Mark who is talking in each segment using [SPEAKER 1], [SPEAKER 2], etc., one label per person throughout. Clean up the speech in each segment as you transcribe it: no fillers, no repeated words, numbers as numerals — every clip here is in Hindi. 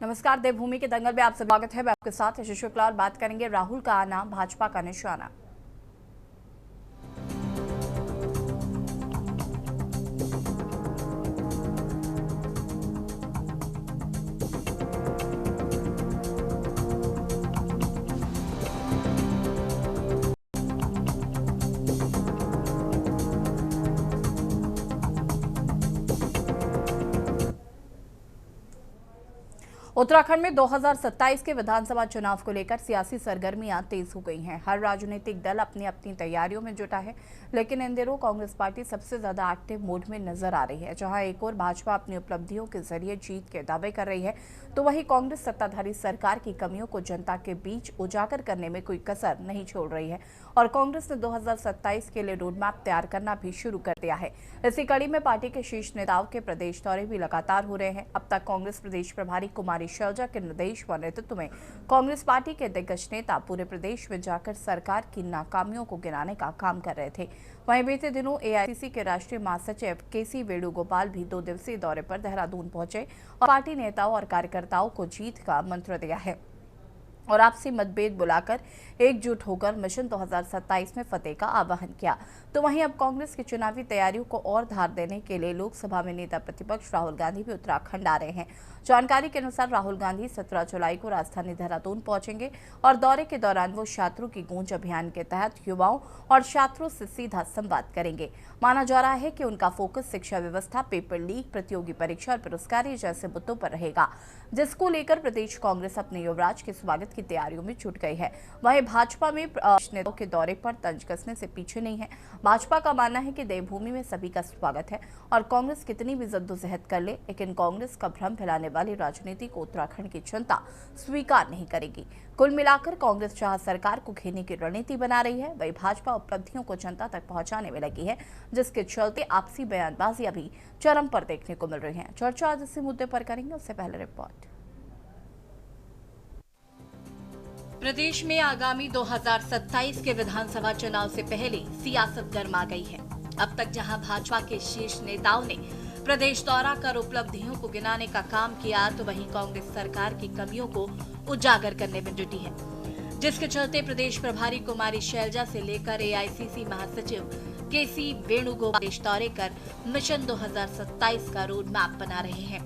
[SPEAKER 1] नमस्कार, देवभूमि के दंगल में आपसे स्वागत है। मैं आपके साथ यशस्वी शुक्ला और बात करेंगे राहुल का आना भाजपा का निशाना। उत्तराखंड में 2027 के विधानसभा चुनाव को लेकर सियासी सरगर्मियां तेज हो गई हैं। हर राजनीतिक दल अपनी अपनी तैयारियों में जुटा है, लेकिन इन दिनों कांग्रेस पार्टी सबसे ज्यादा एक्टिव मोड में नजर आ रही है। जहां एक और भाजपा अपनी उपलब्धियों के जरिए जीत के दावे कर रही है, तो वहीं कांग्रेस सत्ताधारी सरकार की कमियों को जनता के बीच उजागर करने में कोई कसर नहीं छोड़ रही है और कांग्रेस ने 2027 के लिए रोडमैप तैयार करना भी शुरू कर दिया है। इसी कड़ी में पार्टी के शीर्ष नेताओं के प्रदेश दौरे भी लगातार हो रहे हैं। अब तक कांग्रेस प्रदेश प्रभारी कुमारी शैलजा के निर्देश व नेतृत्व में कांग्रेस पार्टी के दिग्गज नेता पूरे प्रदेश में जाकर सरकार की नाकामियों को गिनाने का काम कर रहे थे। वहीं बीते दिनों एआईसीसी के राष्ट्रीय महासचिव केसी वेणुगोपाल भी 2 दिवसीय दौरे पर देहरादून पहुंचे और पार्टी नेताओं और कार्यकर्ताओं को जीत का मंत्र दिया है और आपसी मतभेद बुलाकर एकजुट होकर मिशन 2027 में फतेह का आह्वान किया। तो वहीं अब कांग्रेस की चुनावी तैयारियों को और धार देने के लिए लोकसभा में नेता प्रतिपक्ष राहुल गांधी भी उत्तराखंड आ रहे हैं। जानकारी के अनुसार राहुल गांधी 17 जुलाई को राजधानी देहरादून पहुंचेंगे और दौरे के दौरान वो छात्रों की गूंज अभियान के तहत युवाओं और छात्रों से सीधा संवाद करेंगे। माना जा रहा है कि उनका फोकस शिक्षा व्यवस्था, पेपर लीक, प्रतियोगी परीक्षा और पुरस्कार जैसे मुद्दों पर रहेगा, जिसको लेकर प्रदेश कांग्रेस अपने युवराज के स्वागत की तैयारियों में जुट गई है। वहीं भाजपा में नेताओं के दौरे पर तंज कसने से पीछे नहीं है। भाजपा का मानना है कि देवभूमि में सभी का स्वागत है और कांग्रेस कितनी भी जद्दोजहद कर ले, लेकिन कांग्रेस का भ्रम फैलाने वाली राजनीति को उत्तराखंड की जनता स्वीकार नहीं करेगी। कुल मिलाकर कांग्रेस जहां सरकार को घेरने की रणनीति बना रही है, वही भाजपा उपलब्धियों को जनता तक पहुंचाने में लगी है, जिसके चलते आपसी बयानबाजी अभी चरम पर देखने को मिल रही है। चर्चा आज इसी मुद्दे पर करेंगे, उससे पहले रिपोर्ट। प्रदेश में आगामी 2027 के विधानसभा चुनाव से पहले सियासत गर्मा गई है। अब तक जहां भाजपा के शीर्ष नेताओं ने प्रदेश दौरा कर उपलब्धियों को गिनाने का काम किया, तो वहीं कांग्रेस सरकार की कमियों को उजागर करने में जुटी है, जिसके चलते प्रदेश प्रभारी कुमारी शैलजा से लेकर एआईसीसी महासचिव केसी वेणुगोपाल प्रदेश दौरे कर मिशन 2027 का रोड मैप बना रहे हैं।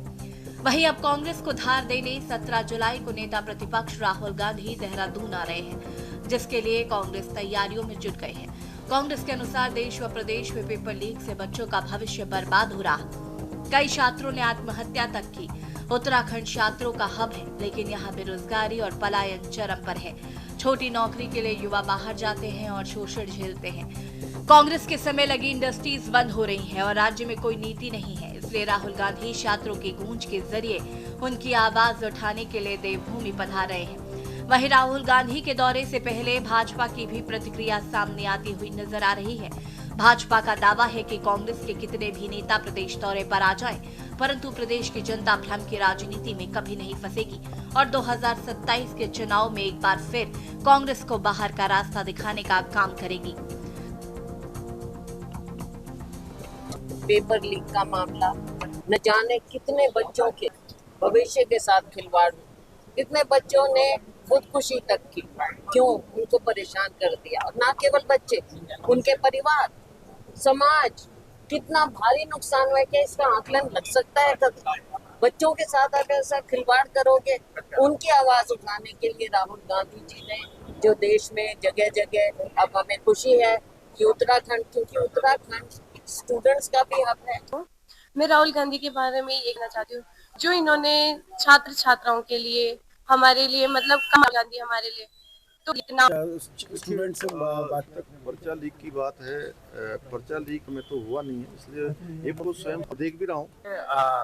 [SPEAKER 1] वहीं अब कांग्रेस को धार देने 17 जुलाई को नेता प्रतिपक्ष राहुल गांधी देहरादून आ रहे हैं, जिसके लिए कांग्रेस तैयारियों में जुट गए हैं। कांग्रेस के अनुसार देश व प्रदेश में पेपर लीक से बच्चों का भविष्य बर्बाद हो रहा, कई छात्रों ने आत्महत्या तक की। उत्तराखंड छात्रों का हब है, लेकिन यहाँ बेरोजगारी और पलायन चरम पर है। छोटी नौकरी के लिए युवा बाहर जाते हैं और शोषण झेलते हैं। कांग्रेस के समय लगी इंडस्ट्रीज बंद हो रही हैं और राज्य में कोई नीति नहीं है। इसलिए राहुल गांधी छात्रों की गूंज के जरिए उनकी आवाज उठाने के लिए देवभूमि पधार रहे हैं। वहीं राहुल गांधी के दौरे से पहले भाजपा की भी प्रतिक्रिया सामने आती हुई नजर आ रही है। भाजपा का दावा है कि कांग्रेस के कितने भी नेता प्रदेश दौरे पर आ जाएं, परंतु प्रदेश की जनता भ्रम की राजनीति में कभी नहीं फंसेगी और 2027 के चुनाव में एक बार फिर कांग्रेस को बाहर का रास्ता दिखाने का काम करेगी।
[SPEAKER 2] पेपर लीक का मामला, न जाने कितने बच्चों के भविष्य के साथ खिलवाड़, कितने बच्चों ने खुदकुशी तक की। क्यों? उनको परेशान कर दिया। और ना केवल बच्चे, उनके परिवार, समाज, कितना भारी नुकसान हुआ कि इसका आकलन लग सकता है। कभी बच्चों के साथ अगर ऐसा खिलवाड़ करोगे, उनकी आवाज उठाने के लिए राहुल गांधी जी ने जो देश में जगह जगह, अब हमें खुशी है कि उत्तराखंड, क्योंकि उत्तराखंड स्टूडेंट्स का भी हब है।
[SPEAKER 3] मैं राहुल गांधी के बारे में ये कहना चाहती हूँ, जो इन्होंने छात्र छात्राओं के लिए, हमारे लिए, मतलब राहुल गांधी हमारे लिए तो इतना
[SPEAKER 4] स्टूडेंट से बात तक पर्चा लीक की बात है। पर्चा लीक में तो हुआ नहीं है, इसलिए एक तो स्वयं देख भी रहा हूँ।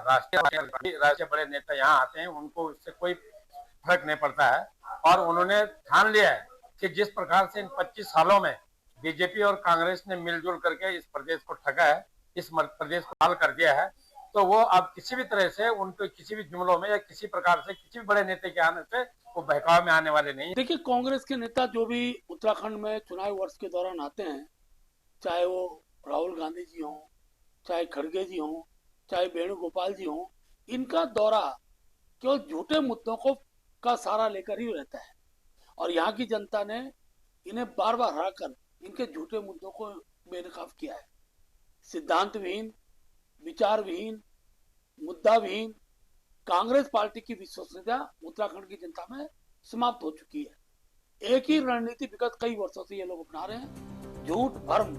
[SPEAKER 5] राष्ट्रीय बड़े नेता यहाँ आते हैं, उनको इससे कोई फर्क नहीं पड़ता है और उन्होंने ठान लिया है कि जिस प्रकार से इन 25 सालों में बीजेपी और कांग्रेस ने मिलजुल करके इस प्रदेश को ठगा है, इस प्रदेश को हाल कर दिया है, तो वो अब किसी भी तरह से उनको किसी भी जुमलों में या किसी प्रकार से किसी भी बड़े नेता के आने से वो बहकाव में आने वाले नहीं।
[SPEAKER 6] देखिए, कांग्रेस के नेता जो भी उत्तराखंड में चुनाव वर्ष के दौरान आते हैं, चाहे वो राहुल गांधी जी हों, चाहे खड़गे जी हों, चाहे वेणुगोपाल जी हों, इनका दौरा केवल झूठे मुद्दों को का सहारा लेकर ही रहता है। और यहाँ की जनता ने इन्हें बार बार हराकर इनके झूठे मुद्दों को बेनकाब किया है। सिद्धांत विहीन, विचार विहीन, मुद्दा विहीन कांग्रेस पार्टी की विश्वसनीयता उत्तराखंड की जनता में समाप्त हो चुकी है। एक ही रणनीति विगत कई वर्षों से ये लोग अपना रहे हैं, झूठ, भ्रम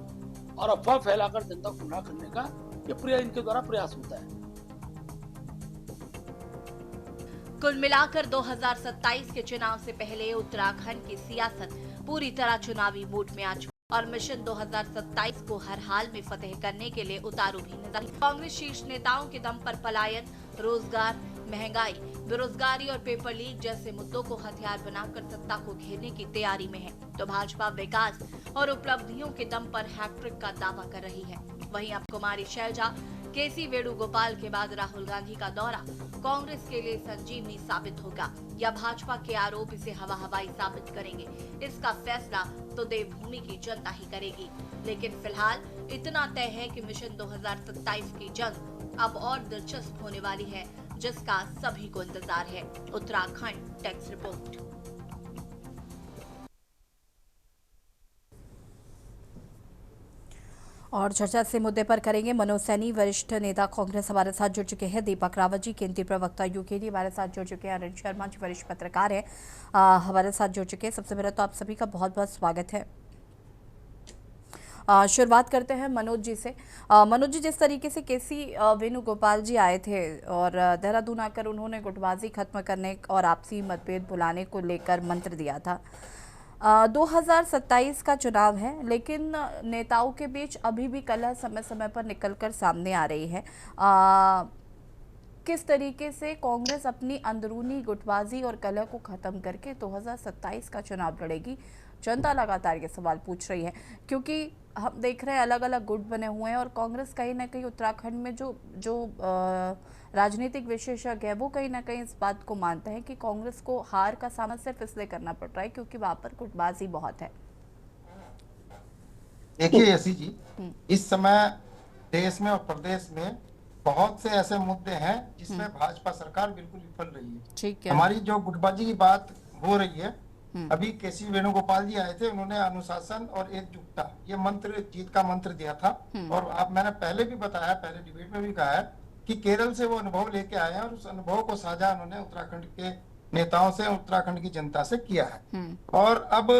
[SPEAKER 6] और अफवाह फैलाकर जनता को गुमराह करने का ये इनके द्वारा प्रयास होता है।
[SPEAKER 1] कुल मिलाकर 2027 के चुनाव से पहले उत्तराखंड की सियासत पूरी तरह चुनावी मूड में आ चुकी और मिशन 2027 को हर हाल में फतेह करने के लिए उतारू भी नजर। कांग्रेस शीर्ष नेताओं के दम पर पलायन, रोजगार, महंगाई, बेरोजगारी और पेपर लीक जैसे मुद्दों को हथियार बनाकर सत्ता को घेरने की तैयारी में है, तो भाजपा विकास और उपलब्धियों के दम पर हैट्रिक का दावा कर रही है। वहीं अब कुमारी शैलजा, केसी वेणुगोपाल के बाद राहुल गांधी का दौरा कांग्रेस के लिए संजीवनी साबित होगा या भाजपा के आरोप इसे हवा हवाई साबित करेंगे, इसका फैसला तो देवभूमि की जनता ही करेगी। लेकिन फिलहाल इतना तय है कि मिशन 2027 की जंग अब और दिलचस्प होने वाली है, जिसका सभी को इंतजार है। Uttarakhand tax report. और चर्चा से मुद्दे पर करेंगे मनोज सैनी, वरिष्ठ नेता कांग्रेस हमारे साथ जुड़ चुके हैं, दीपक रावत जी केंद्रीय प्रवक्ता यूकेडी हमारे साथ जुड़ चुके हैं, अरुण शर्मा जी वरिष्ठ पत्रकार हैं हमारे साथ जुड़ चुके हैं। सबसे पहले तो आप सभी का बहुत बहुत स्वागत है। शुरुआत करते हैं मनोज जी से। मनोज जी, जिस तरीके से केसी वेणुगोपाल जी आए थे और देहरादून आकर उन्होंने गुटबाजी खत्म करने और आपसी मतभेद भुलाने को लेकर मंत्र दिया था। 2027 का चुनाव है, लेकिन नेताओं के बीच अभी भी कलह समय समय पर निकलकर सामने आ रही है। किस तरीके से कांग्रेस अपनी अंदरूनी गुटबाजी और कलह को खत्म करके 2027 का चुनाव लड़ेगी? जनता लगातार ये सवाल पूछ रही है, क्योंकि हम देख रहे हैं अलग अलग गुट बने हुए हैं और कांग्रेस कहीं ना कहीं उत्तराखंड में जो राजनीतिक विशेषज्ञ है वो कहीं ना कहीं इस बात को मानते हैं कि कांग्रेस को हार का सामना सिर्फ इसलिए करना पड़ रहा है क्योंकि वहां पर गुटबाजी बहुत है।
[SPEAKER 7] देखिए यशी जी, इस समय देश में और प्रदेश में बहुत से ऐसे मुद्दे हैं जिसमें भाजपा सरकार बिल्कुल विफल रही है।
[SPEAKER 1] ठीक है।
[SPEAKER 7] हमारी जो गुटबाजी की बात हो रही है, अभी केसी वेणुगोपाल जी आए थे, उन्होंने अनुशासन और एकजुटता ये मंत्र, जीत का मंत्र दिया था। और आप, मैंने पहले भी बताया, पहले डिबेट में भी कहा है कि केरल से वो अनुभव लेके आए हैं और उस अनुभव को साझा उन्होंने उत्तराखंड के नेताओं से, उत्तराखंड की जनता से किया है। और अब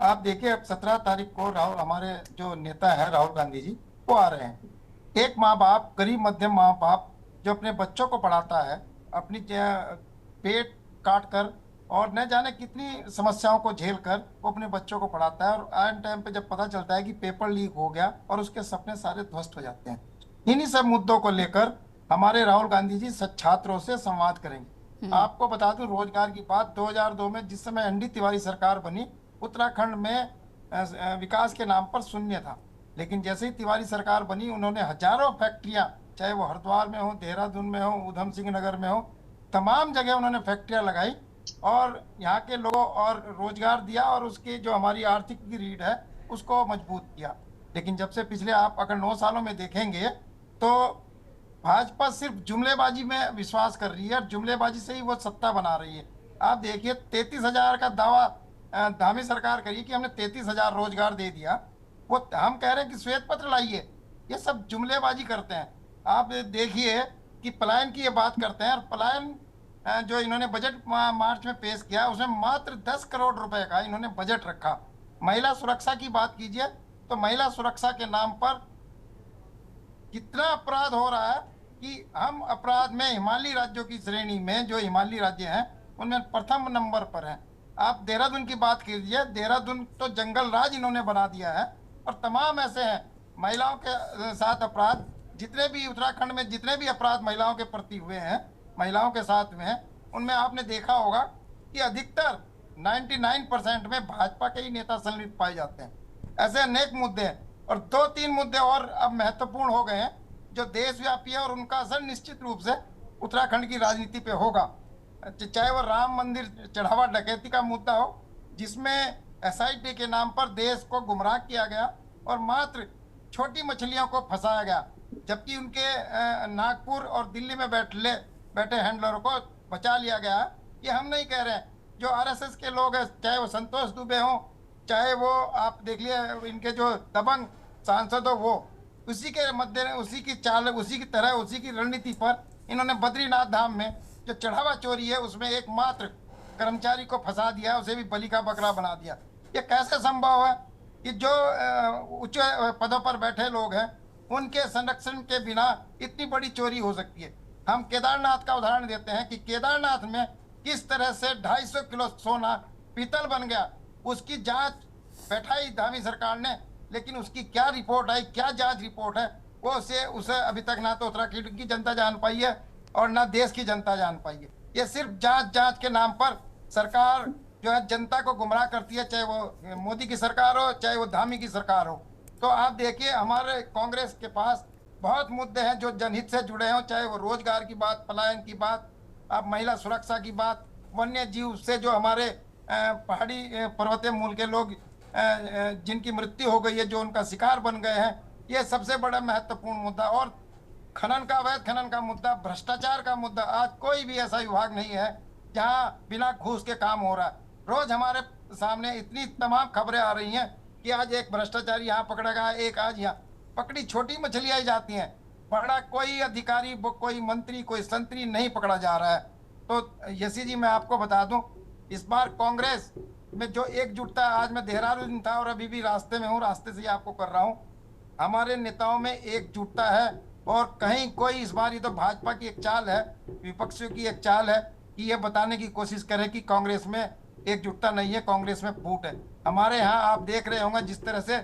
[SPEAKER 7] आप देखिए, अब 17 तारीख को राहुल, हमारे जो नेता है राहुल गांधी जी, वो आ रहे हैं। एक माँ बाप, गरीब मध्यम माँ बाप जो अपने बच्चों को पढ़ाता है, अपनी पेट काट कर और न जाने कितनी समस्याओं को झेल कर वो अपने बच्चों को पढ़ाता है, और आन टाइम पे जब पता चलता है कि पेपर लीक हो गया और उसके सपने सारे ध्वस्त हो जाते हैं। इन्हीं सब मुद्दों को लेकर हमारे राहुल गांधी जी छात्रों से संवाद करेंगे। आपको बता दूं, रोजगार की बात 2002 में जिस समय एनडी तिवारी सरकार बनी, उत्तराखंड में विकास के नाम पर शून्य था। लेकिन जैसे ही तिवारी सरकार बनी, उन्होंने हजारों फैक्ट्रियां, चाहे वो हरिद्वार में हो, देहरादून में हो, उधम सिंह नगर में हो, तमाम जगह उन्होंने फैक्ट्रियां लगाई और यहाँ के लोगों और रोजगार दिया और उसकी जो हमारी आर्थिक की रीढ़ है उसको मजबूत किया। लेकिन जब से पिछले, आप अगर 9 सालों में देखेंगे तो भाजपा सिर्फ जुमलेबाजी में विश्वास कर रही है और जुमलेबाजी से ही वो सत्ता बना रही है। आप देखिए, 33,000 का दावा धामी सरकार करी कि हमने 33,000 रोजगार दे दिया। वो हम कह रहे हैं कि श्वेत पत्र लाइए, ये सब जुमलेबाजी करते हैं। आप देखिए कि पलायन की ये बात करते हैं, और पलायन जो इन्होंने बजट मार्च में पेश किया, उसमें मात्र 10 करोड़ रुपए का इन्होंने बजट रखा। महिला सुरक्षा की बात कीजिए तो महिला सुरक्षा के नाम पर कितना अपराध हो रहा है कि हम अपराध में हिमालयी राज्यों की श्रेणी में, जो हिमालयी राज्य हैं उनमें प्रथम नंबर पर हैं। आप देहरादून की बात कीजिए, देहरादून तो जंगल राज इन्होंने बना दिया है। और तमाम ऐसे हैं महिलाओं के साथ अपराध, जितने भी उत्तराखंड में जितने भी अपराध महिलाओं के प्रति हुए हैं, महिलाओं के साथ में, उनमें आपने देखा होगा कि अधिकतर 99% में भाजपा के ही नेता संलिप्त पाए जाते हैं। ऐसे अनेक मुद्दे हैं और 2-3 मुद्दे और अब महत्वपूर्ण हो गए हैं जो देशव्यापी है और उनका असर निश्चित रूप से उत्तराखंड की राजनीति पे होगा। चाहे वो राम मंदिर चढ़ावा डकैती का मुद्दा हो, जिसमें SIT के नाम पर देश को गुमराह किया गया और मात्र छोटी मछलियों को फंसाया गया, जबकि उनके नागपुर और दिल्ली में बैठे हैंडलरों को बचा लिया गया है, ये हम नहीं कह रहे हैं। जो आरएसएस के लोग हैं, चाहे वो संतोष दुबे हों, चाहे वो आप देख लिए इनके जो दबंग सांसद हो, वो उसी के मध्य उसी की चाल, उसी की तरह, उसी की रणनीति पर इन्होंने बद्रीनाथ धाम में जो चढ़ावा चोरी है उसमें एकमात्र कर्मचारी को फंसा दिया, उसे भी बलि का बकरा बना दिया। ये कैसे संभव है कि जो उच्च पदों पर बैठे लोग हैं उनके संरक्षण के बिना इतनी बड़ी चोरी हो सकती है? हम केदारनाथ का उदाहरण देते हैं कि केदारनाथ में किस तरह से 250 किलो सोना पीतल बन गया, उसकी जांच बैठाई धामी सरकार ने, लेकिन उसकी क्या रिपोर्ट आई, क्या जांच रिपोर्ट है, वो उसे अभी तक ना तो उत्तराखंड की जनता जान पाई है और ना देश की जनता जान पाई है। ये सिर्फ जांच के नाम पर सरकार जो है जनता को गुमराह करती है, चाहे वो मोदी की सरकार हो, चाहे वो धामी की सरकार हो। तो आप देखिए, हमारे कांग्रेस के पास बहुत मुद्दे हैं जो जनहित से जुड़े हों, चाहे वो रोजगार की बात, पलायन की बात, आप महिला सुरक्षा की बात, वन्य जीव से जो हमारे पहाड़ी पर्वतीय मूल के लोग जिनकी मृत्यु हो गई है, जो उनका शिकार बन गए हैं, ये सबसे बड़ा महत्वपूर्ण मुद्दा। और खनन का, अवैध खनन का मुद्दा, भ्रष्टाचार का मुद्दा, आज कोई भी ऐसा विभाग नहीं है जहां बिना घूस के काम हो रहा है। रोज हमारे सामने इतनी तमाम खबरें आ रही हैं कि आज एक भ्रष्टाचारी यहाँ पकड़ा गया, एक आज यहाँ पकड़ी छोटी मछलियां जाती हैं, बड़ा कोई अधिकारी, कोई मंत्री, कोई संतरी नहीं पकड़ा जा रहा है। तो यसी जी, मैं आपको बता दूं, इस बार कांग्रेस में जो एकजुटता, आज मैं देहरादून था और अभी भी रास्ते में हूँ, रास्ते से आपको कर रहा हूँ, हमारे नेताओं में एकजुटता है। और कहीं कोई इस बार, ये तो भाजपा की एक चाल है, विपक्षियों की एक चाल है कि ये बताने की कोशिश करे कि कांग्रेस में एकजुटता नहीं है, कांग्रेस में फूट है। हमारे यहाँ आप देख रहे होंगे जिस तरह से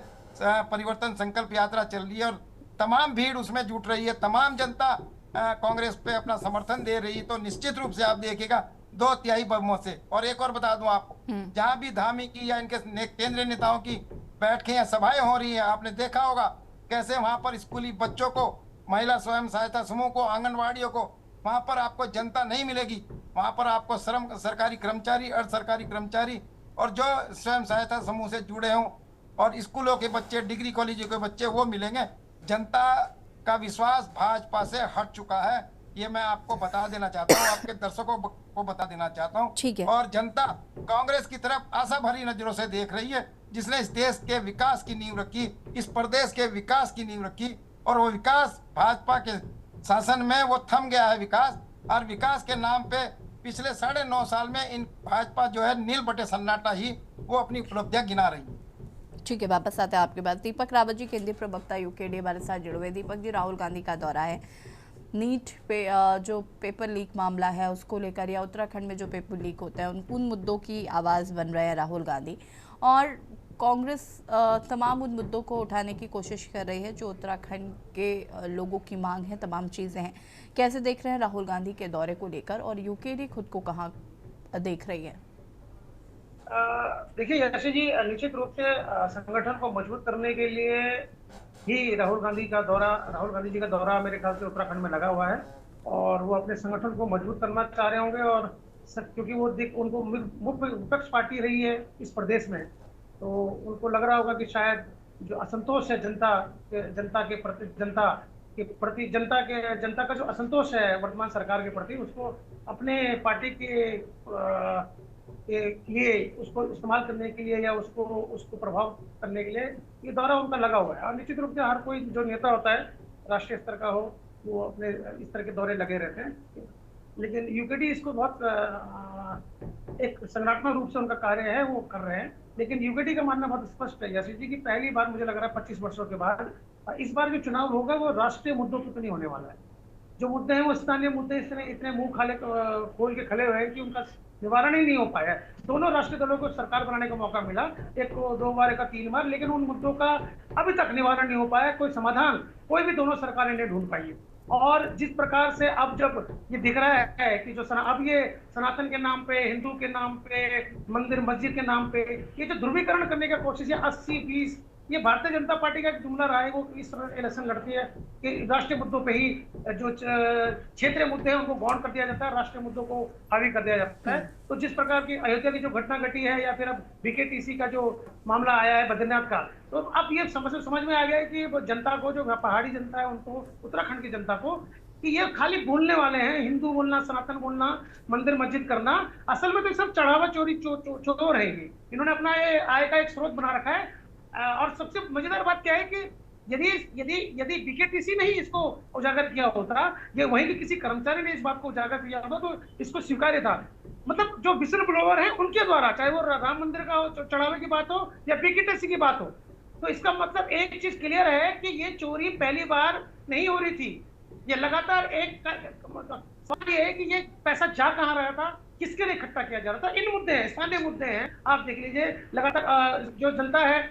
[SPEAKER 7] परिवर्तन संकल्प यात्रा चल रही है और तमाम भीड़ उसमें जुट रही है, तमाम जनता कांग्रेस पे अपना समर्थन दे रही है, तो निश्चित रूप से आप देखिएगा 2/3 बहुमत से। और एक और बता दूं आपको, जहां भी धामी की या इनके केंद्रीय नेताओं की बैठकें या सभाएं हो रही है, आपने देखा होगा कैसे वहां पर स्कूली बच्चों को, महिला स्वयं सहायता समूह को, आंगनबाड़ियों को, वहां पर आपको जनता नहीं मिलेगी। वहां पर आपको सरकारी कर्मचारी, अर्ध सरकारी कर्मचारी और जो स्वयं सहायता समूह से जुड़े हों और स्कूलों के बच्चे, डिग्री कॉलेजों के बच्चे, वो मिलेंगे। जनता का विश्वास भाजपा से हट चुका है, ये मैं आपको बता देना चाहता हूँ, आपके दर्शकों को बता देना चाहता हूँ।
[SPEAKER 1] ठीक है।
[SPEAKER 7] और जनता कांग्रेस की तरफ आशा भरी नजरों से देख रही है, जिसने इस देश के विकास की नींव रखी, इस प्रदेश के विकास की नींव रखी, और वो विकास भाजपा के शासन में वो थम गया है विकास। और विकास के नाम पे पिछले 9.5 साल में इन भाजपा जो है नील बटे सन्नाटा ही वो अपनी उपलब्धियां गिना रही है।
[SPEAKER 1] ठीक है, वापस आते हैं आपके पास। दीपक रावत जी, केंद्रीय प्रवक्ता यूकेडी, हमारे साथ जुड़े हुए। दीपक जी, राहुल गांधी का दौरा है, नीट पे जो पेपर लीक मामला है उसको लेकर, या उत्तराखंड में जो पेपर लीक होता है, उन मुद्दों की आवाज़ बन रहे हैं राहुल गांधी, और कांग्रेस तमाम उन मुद्दों को उठाने की कोशिश कर रही है जो उत्तराखंड के लोगों की मांग है, तमाम चीज़ें हैं। कैसे देख रहे हैं राहुल गांधी के दौरे को लेकर, और यूकेडी खुद को कहाँ देख रही है?
[SPEAKER 8] देखिए यशी जी, निश्चित रूप से संगठन को मजबूत करने के लिए ही राहुल गांधी जी का दौरा मेरे ख्याल से उत्तराखंड में लगा हुआ है, और वो अपने संगठन को मजबूत करना चाह रहे होंगे। और क्योंकि वो उनको मुख्य विपक्ष पार्टी रही है इस प्रदेश में, तो उनको लग रहा होगा कि शायद जो असंतोष है जनता के प्रति, जनता का जो असंतोष है वर्तमान सरकार के प्रति, उसको अपने पार्टी के लिए उसको इस्तेमाल करने के लिए या उसको प्रभाव करने के लिए ये दौरा उनका लगा हुआ है। और निश्चित रूप से हर कोई जो नेता होता है, राष्ट्रीय स्तर का हो, वो अपने इस तरह के दौरे लगे रहते हैं। लेकिन यूकेडी इसको बहुत एक संगठनात्मक रूप से उनका कार्य है, वो कर रहे हैं। लेकिन यूकेडी का मानना बहुत स्पष्ट है यशी जी की पहली बार मुझे लग रहा है 25 वर्षों के बाद इस बार जो चुनाव होगा वो राष्ट्रीय मुद्दों पर तो नहीं होने वाला है। जो मुद्दे हैं वो स्थानीय मुद्दे इतने मुंह खोल के खड़े हुए हैं कि उनका निवारण ही नहीं हो पाया। दोनों राष्ट्रीय दलों को सरकार बनाने का मौका मिला, एक को 2 बार, एक का 3 बार, लेकिन उन मुद्दों का अभी तक निवारण नहीं हो पाया, कोई समाधान कोई भी दोनों सरकारें नहीं ढूंढ पाई है। और जिस प्रकार से अब जब ये दिख रहा है कि जो अब ये सनातन के नाम पे, हिंदू के नाम पे, मंदिर मस्जिद के नाम पे ये जो ध्रुवीकरण करने की कोशिश है 80-20, ये भारतीय जनता पार्टी का एक जुमला रहा है। वो इस तरह इलेक्शन लड़ती है कि राष्ट्रीय मुद्दों पे ही जो क्षेत्रीय मुद्दे हैं उनको गौण कर दिया जाता है, राष्ट्रीय मुद्दों को हावी कर दिया जाता है। तो जिस प्रकार की अयोध्या की जो घटना घटी है, या फिर अब बीकेटीसी का जो मामला आया है बद्रीनाथ का, तो अब ये समझ में आ गया है कि जनता को, जो पहाड़ी जनता है उनको, उत्तराखंड की जनता को कि ये खाली बोलने वाले हैं, हिंदू बोलना, सनातन बोलना, मंदिर मस्जिद करना, असल में तो सब चढ़ावा चोरी चोर है ये। इन्होंने अपना ये आय का एक स्रोत बना रखा है। और सबसे मजेदार बात क्या है कि यदि यदि यदि बीकेटीसी ने ही इसको उजागर किया होता, या वहीं के किसी कर्मचारी ने इस बात को उजागर किया होता, तो इसको स्वीकार्य था। मतलब जो विसल ब्लोवर है उनके द्वारा, चाहे वो राम मंदिर का चढ़ावे की बात हो या बीकेटीसी की बात हो, तो इसका मतलब एक चीज क्लियर है कि ये चोरी पहली बार नहीं हो रही थी। ये लगातार एक सवाल ये है कि ये पैसा जा कहाँ रहा था, किसके लिए इकट्ठा किया जा रहा था। इन मुद्दे हैं, स्थानीय मुद्दे हैं। आप देख लीजिए लगातार जो जनता है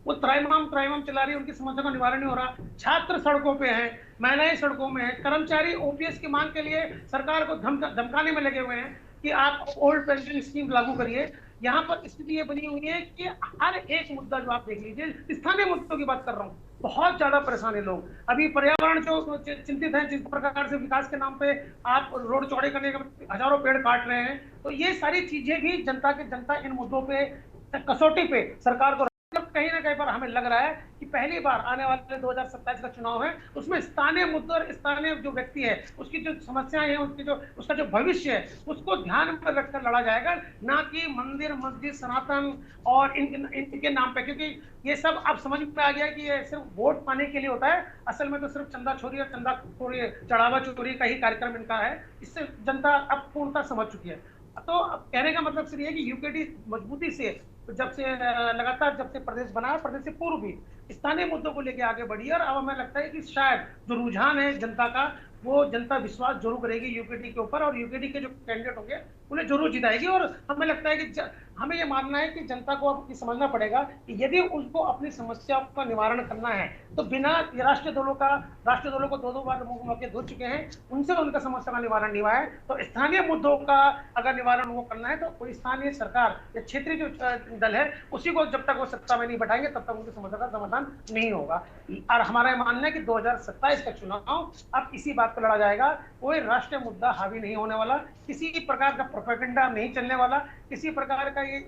[SPEAKER 8] वो त्राइमाम चला रही है, उनकी समस्या का निवारण नहीं हो रहा। छात्र सड़कों पे हैं, महिलाएं सड़कों में हैं, कर्मचारी ओपीएस की मांग के लिए सरकार को धमकाने में लगे हुए हैं कि आप ओल्ड पेंशन स्कीम लागू करिए। यहाँ पर स्थिति ये बनी हुई है कि हर एक मुद्दा जो आप देख लीजिए, स्थानीय मुद्दों की बात कर रहा हूँ, बहुत ज्यादा परेशान है लोग। अभी पर्यावरण जो चिंतित है, जिस प्रकार से विकास के नाम पे आप रोड चौड़े करने के हजारों पेड़ काट रहे हैं, तो ये सारी चीजें भी जनता इन मुद्दों पे, कसौटी पे सरकार को कहीं ना कहीं पर हमें लग रहा है कि पहली बार आने वाले 2027 का चुनाव है, उसमें स्थानीय मुद्दों और स्थानीय जो व्यक्ति है उसकी जो समस्याएं हैं, उसका जो भविष्य है, उसको ध्यान में रखकर लड़ा जाएगा, ना कि मंदिर मस्जिद सनातन और इनके नाम पे। क्योंकि ये सब अब समझ में आ गया कि ये सिर्फ वोट पाने के लिए होता है, असल में तो सिर्फ चंदा चोरी और चढ़ावा चोरी का ही कार्यक्रम इनका है। इससे जनता अब पूर्णतः समझ चुकी है। तो कहने का मतलब सिर्फ ये है कि यूकेडी मजबूती से जब से प्रदेश बना, प्रदेश से पूर्व भी स्थानीय मुद्दों को लेकर आगे बढ़ी, और अब हमें लगता है कि शायद जो रुझान है जनता का, वो जनता विश्वास जरूर करेगी यूकेडी के ऊपर, और यूकेडी के जो कैंडिडेट होंगे उन्हें जरूर जिताएगी। और हमें लगता है कि हमें ये मानना है कि जनता को अब ये समझना पड़ेगा कि यदि उनको अपनी समस्या का निवारण करना है तो बिना राष्ट्रीय दलों को दो बार मौके धो चुके हैं, उनसे उनका समस्या का निवारण नहीं हुआ है। तो स्थानीय मुद्दों का अगर निवारण वो करना है तो कोई स्थानीय सरकार या क्षेत्रीय जो दल है उसी को जब तक वो सत्ता में नहीं बैठाएंगे तब तक उनकी समस्या का समाधान नहीं होगा। और हमारा ये मानना है कि 2027 का चुनाव अब इसी बात पर लड़ा जाएगा। कोई राष्ट्रीय मुद्दा हावी नहीं होने वाला, किसी प्रकार का प्रोपेगेंडा नहीं चलने वाला, किसी प्रकार का ये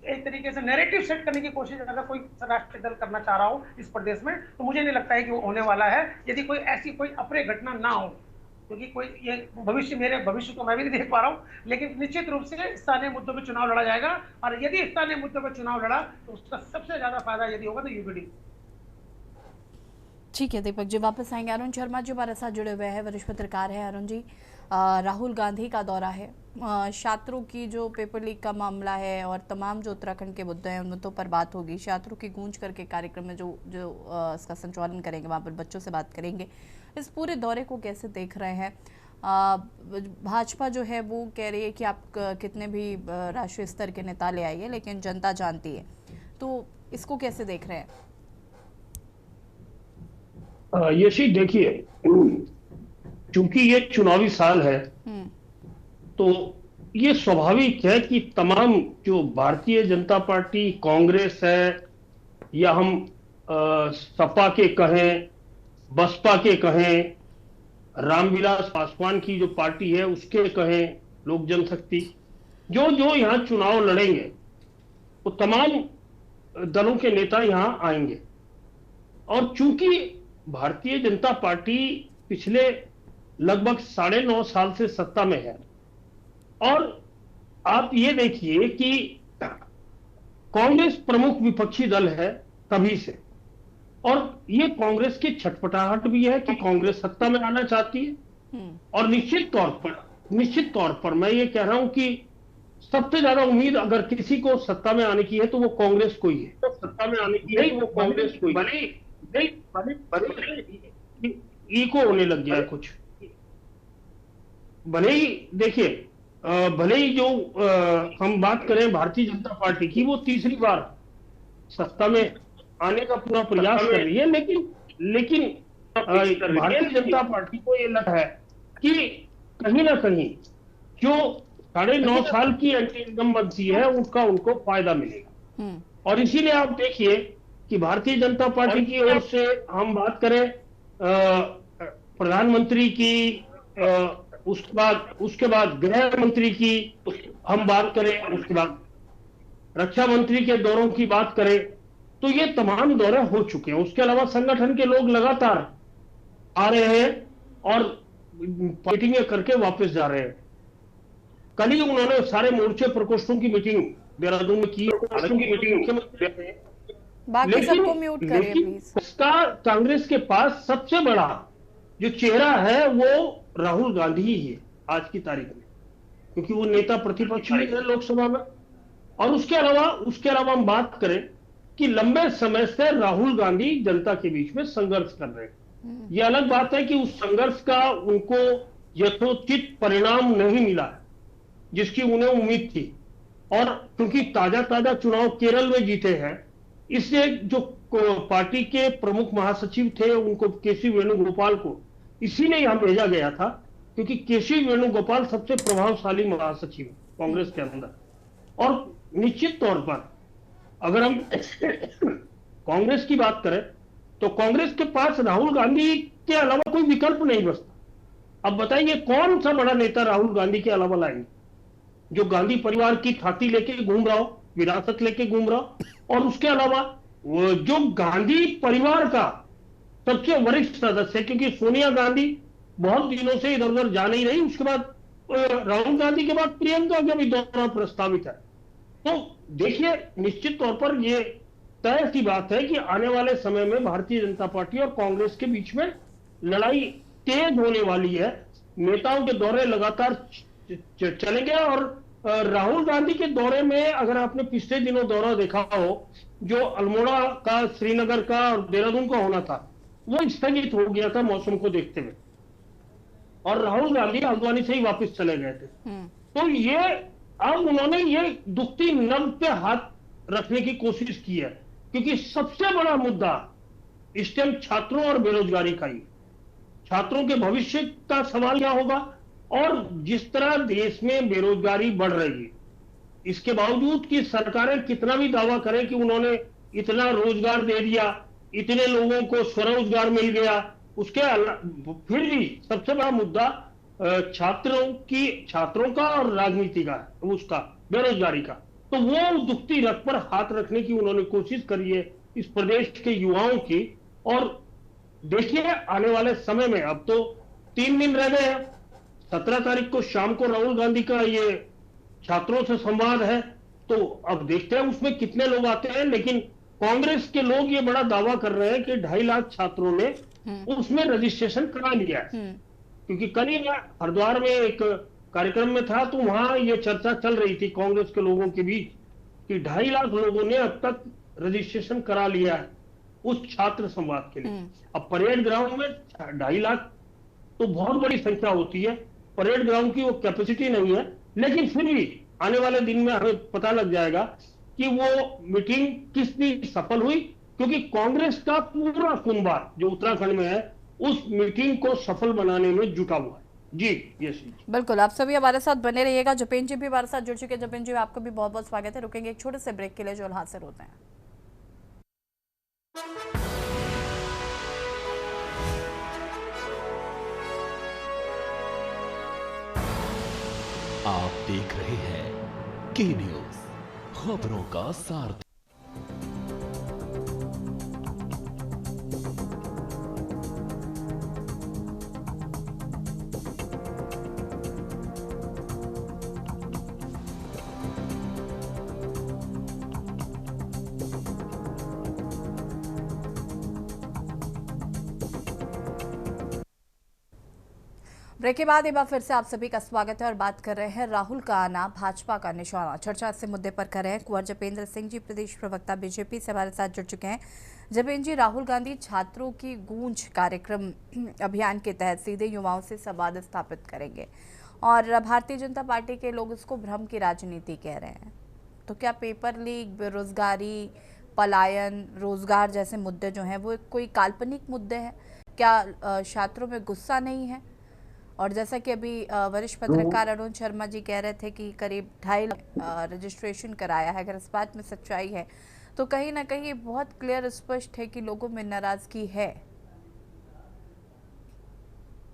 [SPEAKER 8] एक तरीके से नैरेटिव सेट करने की कोशिश अगर कोई राष्ट्रीय दल करना चाह रहा हो इस प्रदेश में, तो मुझे नहीं लगता है कि वो होने वाला है, यदि कोई ऐसी कोई अप्रिय घटना ना हो। क्योंकि कोई ये मेरे भविष्य को मैं भी नहीं देख पा रहा हूँ, लेकिन निश्चित रूप से स्थानीय मुद्दों पर चुनाव लड़ा जाएगा। और यदि स्थानीय मुद्दों पर चुनाव लड़ा तो उसका सबसे ज्यादा फायदा यदि होगा तो यूपीडी।
[SPEAKER 1] ठीक है दीपक जी, वापस आएंगे। अरुण शर्मा जी हमारे साथ जुड़े हुए हैं, वरिष्ठ पत्रकार है। अरुण जी, राहुल गांधी का दौरा है, छात्रों की जो पेपर लीक का मामला है और तमाम जो उत्तराखंड के मुद्दे हैं उन मुद्दों पर बात होगी। छात्रों की गूंज करके कार्यक्रम में जो इसका संचालन करेंगे, वहाँ पर बच्चों से बात करेंगे। इस पूरे दौरे को कैसे देख रहे हैं? भाजपा जो है वो कह रही है कि आप कितने भी राष्ट्रीय स्तर के नेता ले आइए, लेकिन जनता जानती है, तो इसको कैसे देख रहे हैं?
[SPEAKER 9] यशी देखिए, चूंकि ये चुनावी साल है तो ये स्वाभाविक है कि तमाम जो भारतीय जनता पार्टी, कांग्रेस है, या हम सपा के कहें, बसपा के कहें, रामविलास पासवान की जो पार्टी है उसके कहें, लोक जनशक्ति, जो यहाँ चुनाव लड़ेंगे वो तमाम दलों के नेता यहाँ आएंगे। और चूंकि भारतीय जनता पार्टी पिछले लगभग 9.5 साल से सत्ता में है, और आप ये देखिए कि कांग्रेस प्रमुख विपक्षी दल है तभी से, और ये कांग्रेस की छटपटाहट भी है कि कांग्रेस सत्ता में आना चाहती है। और निश्चित तौर पर मैं ये कह रहा हूं कि सबसे ज्यादा उम्मीद अगर किसी को सत्ता में आने की है तो वो कांग्रेस को ही है। तो सत्ता में आने की है वो कांग्रेस को ही, इको होने लग गया कुछ। भले ही देखिए, भले ही जो हम बात करें भारतीय जनता पार्टी की, वो तीसरी बार सत्ता में आने का पूरा प्रयास कर रही है, लेकिन भारतीय जनता पार्टी को ये लग है कि कहीं ना कहीं जो 9.5 साल की एंटी इनकम्बेंसी है उसका उनको फायदा मिलेगा। और इसीलिए आप देखिए कि भारतीय जनता पार्टी की ओर से हम बात करें प्रधानमंत्री की, उसके बाद गृह मंत्री की हम बात करें, उसके बाद रक्षा मंत्री के दौरों की बात करें, तो ये तमाम दौरे हो चुके हैं। उसके अलावा संगठन के लोग लगातार आ रहे हैं, और मीटिंगें करके वापस जा रहे हैं। कल ही उन्होंने सारे मोर्चे प्रकोष्ठों की मीटिंग देहरादून में की,
[SPEAKER 1] बाकी सबको म्यूट करिए
[SPEAKER 9] लेकिन
[SPEAKER 1] प्लीज।
[SPEAKER 9] उसका कांग्रेस के पास सबसे बड़ा जो चेहरा है वो राहुल गांधी ही है आज की तारीख में, क्योंकि वो नेता प्रतिपक्ष भी है लोकसभा में। और उसके अलावा हम बात करें कि लंबे समय से राहुल गांधी जनता के बीच में संघर्ष कर रहे हैं। ये अलग बात है कि उस संघर्ष का उनको यथोचित परिणाम नहीं मिला है जिसकी उन्हें उम्मीद थी। और क्योंकि ताजा चुनाव केरल में जीते हैं, इसलिए जो पार्टी के प्रमुख महासचिव थे उनको केसी वेणुगोपाल को इसीलिए यहां भेजा गया था, क्योंकि केसी वेणुगोपाल सबसे प्रभावशाली महासचिव है कांग्रेस के अंदर। और निश्चित तौर पर अगर हम कांग्रेस की बात करें तो कांग्रेस के पास राहुल गांधी के अलावा कोई विकल्प नहीं बचता। अब बताइए कौन सा बड़ा नेता राहुल गांधी के अलावा लाएंगे जो गांधी परिवार की थाती लेके घूम रहा हो, विरासत लेके घूम रहा हो, और उसके अलावा वो जो गांधी परिवार का सबसे वरिष्ठ सदस्य, क्योंकि सोनिया गांधी बहुत दिनों से इधर उधर जा नहीं रही, उसके बाद राहुल गांधी के बाद प्रियंका का भी दौरा प्रस्तावित है। तो देखिए निश्चित तौर पर यह तय सी बात है कि आने वाले समय में भारतीय जनता पार्टी और कांग्रेस के बीच में लड़ाई तेज होने वाली है। नेताओं के दौरे लगातार चलेंगे और राहुल गांधी के दौरे में अगर आपने पिछले दिनों दौरा देखा हो, जो अल्मोड़ा का, श्रीनगर का और देहरादून का होना था, वो स्थगित हो गया था मौसम को देखते हुए, और राहुल गांधी हल्द्वानी से ही वापस चले गए थे। तो ये अब उन्होंने ये दुखती नब्ज पे हाथ रखने की कोशिश की है, क्योंकि सबसे बड़ा मुद्दा इस टाइम छात्रों और बेरोजगारी का ही। छात्रों के भविष्य का सवाल क्या होगा, और जिस तरह देश में बेरोजगारी बढ़ रही है, इसके बावजूद कि सरकारें कितना भी दावा करें कि उन्होंने इतना रोजगार दे दिया, इतने लोगों को स्वरोजगार मिल गया, उसके फिर भी सबसे बड़ा मुद्दा छात्रों का और राजनीति का, उसका बेरोजगारी का। तो वो दुखती रग पर हाथ रखने की उन्होंने कोशिश करी है इस प्रदेश के युवाओं की। और देखिए आने वाले समय में, अब तो 3 दिन रह गए हैं, 17 तारीख को शाम को राहुल गांधी का ये छात्रों से संवाद है, तो अब देखते हैं उसमें कितने लोग आते हैं। लेकिन कांग्रेस के लोग ये बड़ा दावा कर रहे हैं कि 2.5 लाख छात्रों ने उसमें रजिस्ट्रेशन करा लिया है, क्योंकि कल ही मैं हरिद्वार में एक कार्यक्रम में था, तो वहां ये चर्चा चल रही थी कांग्रेस के लोगों के बीच कि 2.5 लाख लोगों ने अब तक रजिस्ट्रेशन करा लिया है उस छात्र संवाद के लिए। अब परेड ग्राउंड में 2.5 लाख तो बहुत बड़ी संख्या होती है, परेड ग्राउंड की वो कैपेसिटी नहीं है, लेकिन फिर भी आने वाले दिन में हमें पता लग जाएगा कि वो मीटिंग कितनी सफल हुई, क्योंकि कांग्रेस का पूरा कुंभा जो उत्तराखंड में है उस मीटिंग को सफल बनाने में जुटा हुआ है। जी यस
[SPEAKER 1] बिल्कुल, आप सभी हमारे साथ बने रहिएगा। जपेन जी भी हमारे साथ जुड़ चुके हैं। जपेन जी आपका भी बहुत बहुत स्वागत है। रुकेंगे एक छोटे से ब्रेक के लिए, जो हाथ से होते हैं।
[SPEAKER 10] आप देख रहे हैं के न्यूज, खबरों का सार।
[SPEAKER 1] ब्रेक के बाद एक बार फिर से आप सभी का स्वागत है और बात कर रहे हैं राहुल का आना भाजपा का निशाना। चर्चा इस मुद्दे पर कर रहे हैं कुंवर जपेंद्र सिंह जी, प्रदेश प्रवक्ता बीजेपी से हमारे साथ जुड़ चुके हैं। जपेंद्र जी, राहुल गांधी छात्रों की गूंज कार्यक्रम अभियान के तहत सीधे युवाओं से संवाद स्थापित करेंगे और भारतीय जनता पार्टी के लोग इसको भ्रम की राजनीति कह रहे हैं। तो क्या पेपर लीक, बेरोजगारी, पलायन, रोजगार जैसे मुद्दे जो हैं वो कोई काल्पनिक मुद्दे हैं? क्या छात्रों में गुस्सा नहीं है? और जैसा कि अभी वरिष्ठ पत्रकार अरुण शर्मा जी कह रहे थे कि करीब 2.5 लाख रजिस्ट्रेशन कराया है, अगर इस बात में सच्चाई है तो कहीं ना कहीं बहुत क्लियर स्पष्ट है कि लोगों में नाराजगी है।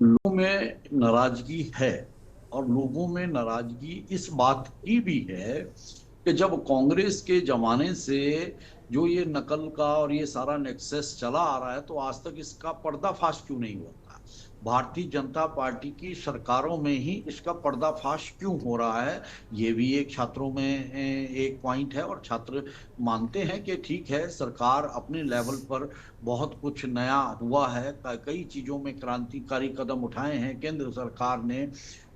[SPEAKER 11] लोगों में नाराजगी है, और लोगों में नाराजगी इस बात की भी है कि जब कांग्रेस के जमाने से जो ये नकल का और ये सारा नेक्सस चला आ रहा है, तो आज तक इसका पर्दाफाश क्यों नहीं हुआ? भारतीय जनता पार्टी की सरकारों में ही इसका पर्दाफाश क्यों हो रहा है, ये भी एक छात्रों में एक पॉइंट है। और छात्र मानते हैं कि ठीक है, सरकार अपने लेवल पर बहुत कुछ नया हुआ है, कई चीजों में क्रांतिकारी कदम उठाए हैं केंद्र सरकार ने,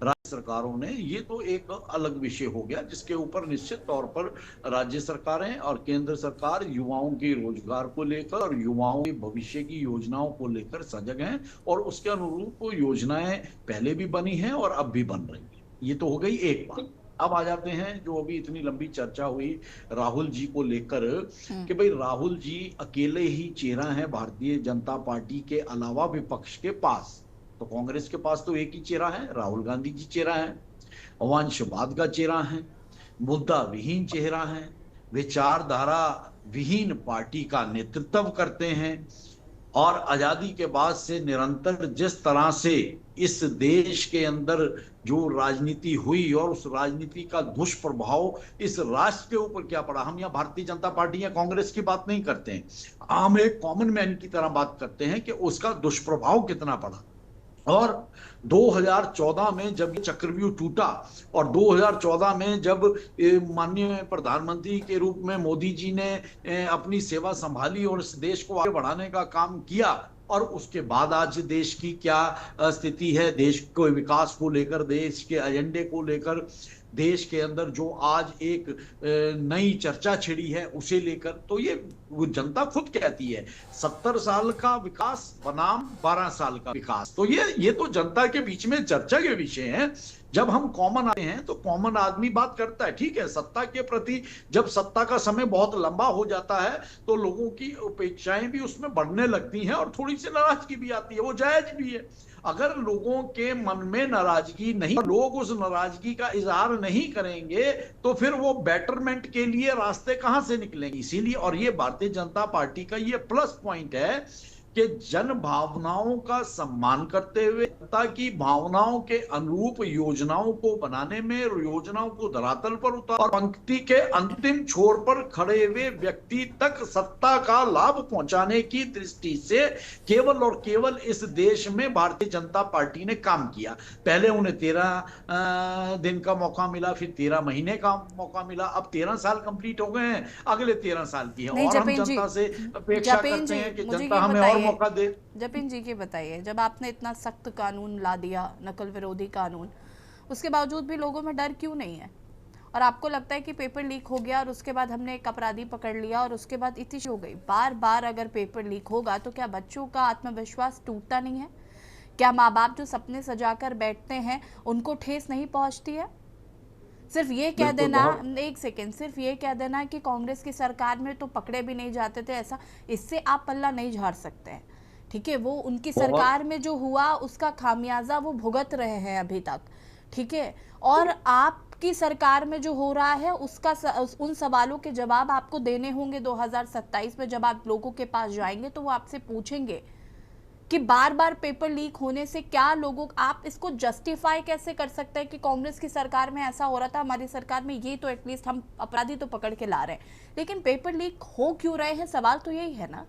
[SPEAKER 11] राज्य सरकारों ने। ये तो एक अलग विषय हो गया जिसके ऊपर निश्चित तौर पर राज्य सरकारें और केंद्र सरकार युवाओं के रोजगार को लेकर और युवाओं के भविष्य की योजनाओं को लेकर सजग हैं, और उसके अनुरूप योजनाएं पहले भी बनी हैं और अब भी बन रही हैं। ये तो हो गई एक बात। अब आ जाते हैं जो अभी इतनी लंबी चर्चा हुई राहुल जी को लेकर कि भाई राहुल जी अकेले ही चेहरा है भारतीय जनता पार्टी के अलावा विपक्ष के पास। तो कांग्रेस के पास तो एक ही चेहरा है, राहुल गांधी जी चेहरा है, वंशवाद का चेहरा है, मुद्दा विहीन चेहरा है, विचारधारा विहीन पार्टी का नेतृत्व करते हैं, और आजादी के बाद से निरंतर जिस तरह से इस देश के अंदर जो राजनीति हुई और उस राजनीति का दुष्प्रभाव इस राष्ट्र के ऊपर क्या पड़ा। हम यहाँ भारतीय जनता पार्टी या कांग्रेस की बात नहीं करते हैं, हम एक कॉमन मैन की तरह बात करते हैं कि उसका दुष्प्रभाव कितना पड़ा। और 2014 में जब ये चक्रव्यूह टूटा और 2014 में जब माननीय प्रधानमंत्री के रूप में मोदी जी ने अपनी सेवा संभाली और इस देश को आगे बढ़ाने का काम किया, और उसके बाद आज देश की क्या स्थिति है, देश के विकास को लेकर, देश के एजेंडे को लेकर, देश के अंदर जो आज एक नई चर्चा छिड़ी है उसे लेकर, तो ये जनता खुद कहती है 70 साल का विकास बनाम 12 साल का विकास। तो ये तो जनता के बीच में चर्चा के विषय है। जब हम कॉमन आते हैं तो कॉमन आदमी बात करता है, ठीक है, सत्ता के प्रति जब सत्ता का समय बहुत लंबा हो जाता है तो लोगों की अपेक्षाएं भी उसमें बढ़ने लगती हैं और थोड़ी सी नाराजगी भी आती है, वो जायज भी है। अगर लोगों के मन में नाराजगी नहीं, लोग उस नाराजगी का इजहार नहीं करेंगे तो फिर वो बेटरमेंट के लिए रास्ते कहां से निकलेंगे। इसीलिए, और ये भारतीय जनता पार्टी का ये प्लस पॉइंट है कि जन भावनाओं का सम्मान करते हुए जनता की भावनाओं के अनुरूप योजनाओं को बनाने में, योजनाओं को धरातल पर उतार और पंक्ति के अंतिम छोर पर खड़े हुए व्यक्ति तक सत्ता का लाभ पहुंचाने की दृष्टि से केवल और केवल इस देश में भारतीय जनता पार्टी ने काम किया। पहले उन्हें 13 दिन का मौका मिला, फिर 13 महीने का मौका मिला, अब 13 साल कंप्लीट हो गए हैं, अगले 13 साल की है। और हम जनता से अपेक्षा करते हैं कि जनता हमें और मौका दे।
[SPEAKER 1] जतिन जी के बताइए, जब आपने इतना सख्त कानून ला दिया, नकल विरोधी कानून, उसके बावजूद भी लोगों में डर क्यों नहीं है? और आपको लगता है कि पेपर लीक हो गया और उसके बाद हमने एक अपराधी पकड़ लिया और उसके बाद इतनी हो गई? बार बार अगर पेपर लीक होगा तो क्या बच्चों का आत्मविश्वास टूटता नहीं है? क्या माँ बाप जो सपने सजाकर बैठते हैं उनको ठेस नहीं पहुंचती है? सिर्फ ये कह देना, एक सेकेंड, सिर्फ ये कह देना कि कांग्रेस की सरकार में तो पकड़े भी नहीं जाते थे, ऐसा, इससे आप पल्ला नहीं झाड़ सकते हैं, ठीक है? वो उनकी सरकार में जो हुआ उसका खामियाजा वो भुगत रहे हैं अभी तक, ठीक है? और आपकी सरकार में जो हो रहा है उसका उन सवालों के जवाब आपको देने होंगे 2027 में। जब आप लोगों के पास जाएंगे तो वो आपसे पूछेंगे कि बार बार पेपर लीक होने से क्या लोगों, आप इसको जस्टिफाई कैसे कर सकते हैं कि कांग्रेस की सरकार में ऐसा हो रहा था, हमारी सरकार में ये तो एटलीस्ट हम अपराधी तो पकड़ के ला रहे हैं, लेकिन पेपर लीक हो क्यों रहे हैं? सवाल तो यही है ना।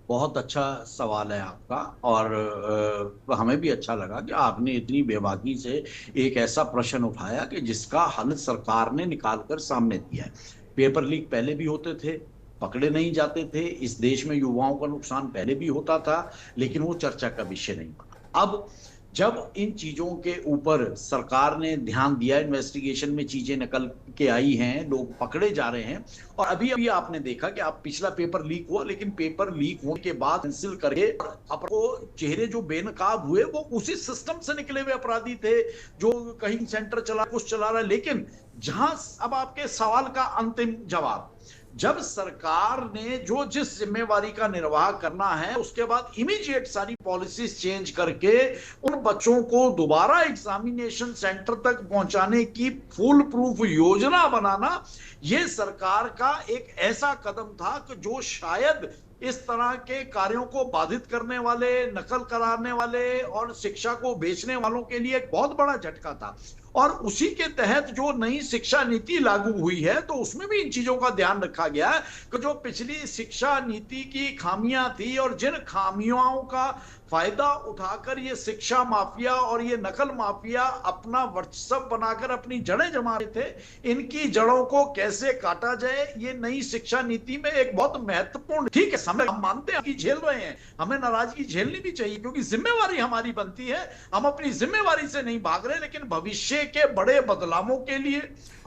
[SPEAKER 11] बहुत अच्छा सवाल है आपका, और हमें भी अच्छा लगा कि आपने इतनी बेबाकी से एक ऐसा प्रश्न उठाया कि जिसका हल सरकार ने निकालकर सामने दिया है। पेपर लीक पहले भी होते थे, पकड़े नहीं जाते थे, इस देश में युवाओं का नुकसान पहले भी होता था, लेकिन वो चर्चा का विषय नहीं बना। अब जब इन चीजों के ऊपर सरकार ने ध्यान दिया, इन्वेस्टिगेशन में चीजें निकल के आई हैं, लोग पकड़े जा रहे हैं, और अभी आपने देखा कि आप पिछला पेपर लीक हुआ, लेकिन पेपर लीक होने के बाद कैंसिल करके आपको चेहरे जो बेनकाब हुए वो उसी सिस्टम से निकले हुए अपराधी थे जो कहीं सेंटर चला, कुछ चला रहा है। लेकिन जहां अब आपके सवाल का अंतिम जवाब, जब सरकार ने जो जिस जिम्मेवारी का निर्वाह करना है उसके बाद इमीडिएट सारी पॉलिसीज चेंज करके उन बच्चों को दोबारा एग्जामिनेशन सेंटर तक पहुंचाने की फुल प्रूफ योजना बनाना, ये सरकार का एक ऐसा कदम था कि जो शायद इस तरह के कार्यों को बाधित करने वाले, नकल कराने वाले और शिक्षा को बेचने वालों के लिए एक बहुत बड़ा झटका था। और उसी के तहत जो नई शिक्षा नीति लागू हुई है तो उसमें भी इन चीजों का ध्यान रखा गया है कि जो पिछली शिक्षा नीति की खामियां थी और जिन खामियों का फायदा उठाकर ये शिक्षा माफिया और ये नकल माफिया अपना वर्चस्व बनाकर अपनी जड़ें जमा रहे थे। इनकी जड़ों को कैसे काटा जाए, ये नई शिक्षा नीति में एक बहुत महत्वपूर्ण, ठीक है समय हम मानते हैं कि झेल रहे हैं, हमें नाराजगी झेलनी भी चाहिए क्योंकि जिम्मेवारी हमारी बनती है, हम अपनी जिम्मेवारी से नहीं भाग रहे, लेकिन भविष्य के बड़े बदलावों के लिए।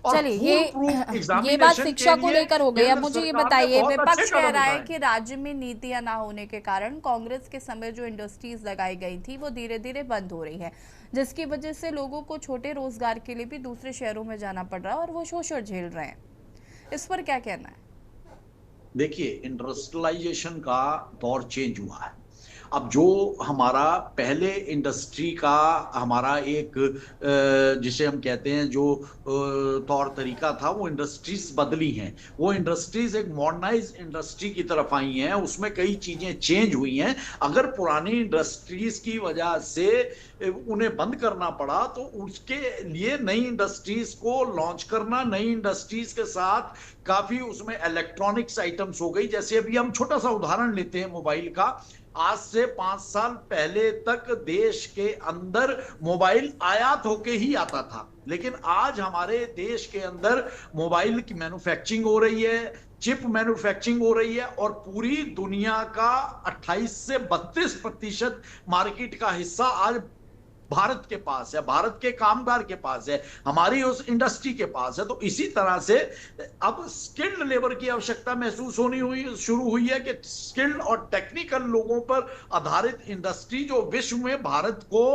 [SPEAKER 1] चलिए ये बात शिक्षा को लेकर हो गई। अब मुझे ये बताइए, विपक्ष कह रहा है कि राज्य में नीतियां ना होने के कारण कांग्रेस के समय जो इंडस्ट्रीज लगाई गई थी वो धीरे धीरे बंद हो रही है, जिसकी वजह से लोगों को छोटे रोजगार के लिए भी दूसरे शहरों में जाना पड़ रहा है और वो शोषण झेल रहे हैं। इस पर क्या कहना है?
[SPEAKER 11] देखिए, इंडस्ट्रियलाइजेशन का दौर चेंज हुआ है। अब जो हमारा पहले इंडस्ट्री का हमारा एक जिसे हम कहते हैं जो तौर तरीका था, वो इंडस्ट्रीज बदली हैं। वो इंडस्ट्रीज एक मॉडर्नाइज इंडस्ट्री की तरफ आई हैं, उसमें कई चीजें चेंज हुई हैं। अगर पुरानी इंडस्ट्रीज की वजह से उन्हें बंद करना पड़ा तो उसके लिए नई इंडस्ट्रीज को लॉन्च करना, नई इंडस्ट्रीज के साथ काफी उसमें इलेक्ट्रॉनिक्स आइटम्स हो गई। जैसे अभी हम छोटा सा उदाहरण लेते हैं मोबाइल का। आज से 5 साल पहले तक देश के अंदर मोबाइल आयात होके ही आता था, लेकिन आज हमारे देश के अंदर मोबाइल की मैन्युफैक्चरिंग हो रही है, चिप मैन्युफैक्चरिंग हो रही है और पूरी दुनिया का 28 से 32% मार्केट का हिस्सा आज भारत के पास है, भारत के कामगार के पास है, हमारी उस इंडस्ट्री के पास है। तो इसी तरह से अब स्किल्ड लेबर की आवश्यकता महसूस शुरू हुई है कि स्किल्ड और टेक्निकल लोगों पर आधारित इंडस्ट्री जो विश्व में भारत को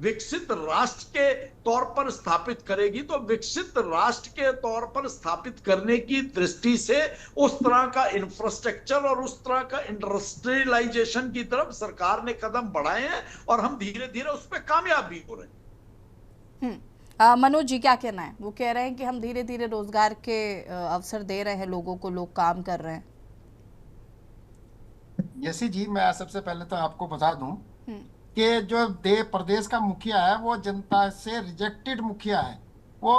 [SPEAKER 11] विकसित राष्ट्र के तौर पर स्थापित करेगी, तो विकसित राष्ट्र के तौर पर स्थापित करने की दृष्टि से उस तरह का इंफ्रास्ट्रक्चर और उस तरह का इंडस्ट्रियलाइजेशन की तरफ सरकार ने कदम बढ़ाए हैं और हम धीरे धीरे उस पर कामयाब भी हो रहे हैं।
[SPEAKER 1] मनोज जी क्या कहना है? वो कह रहे हैं कि हम धीरे धीरे रोजगार के अवसर दे रहे हैं लोगों को, लोग काम कर रहे हैं।
[SPEAKER 7] यसी जी, मैं सबसे पहले तो आपको बता दूं कि जो प्रदेश का मुखिया है वो जनता से रिजेक्टेड मुखिया है। वो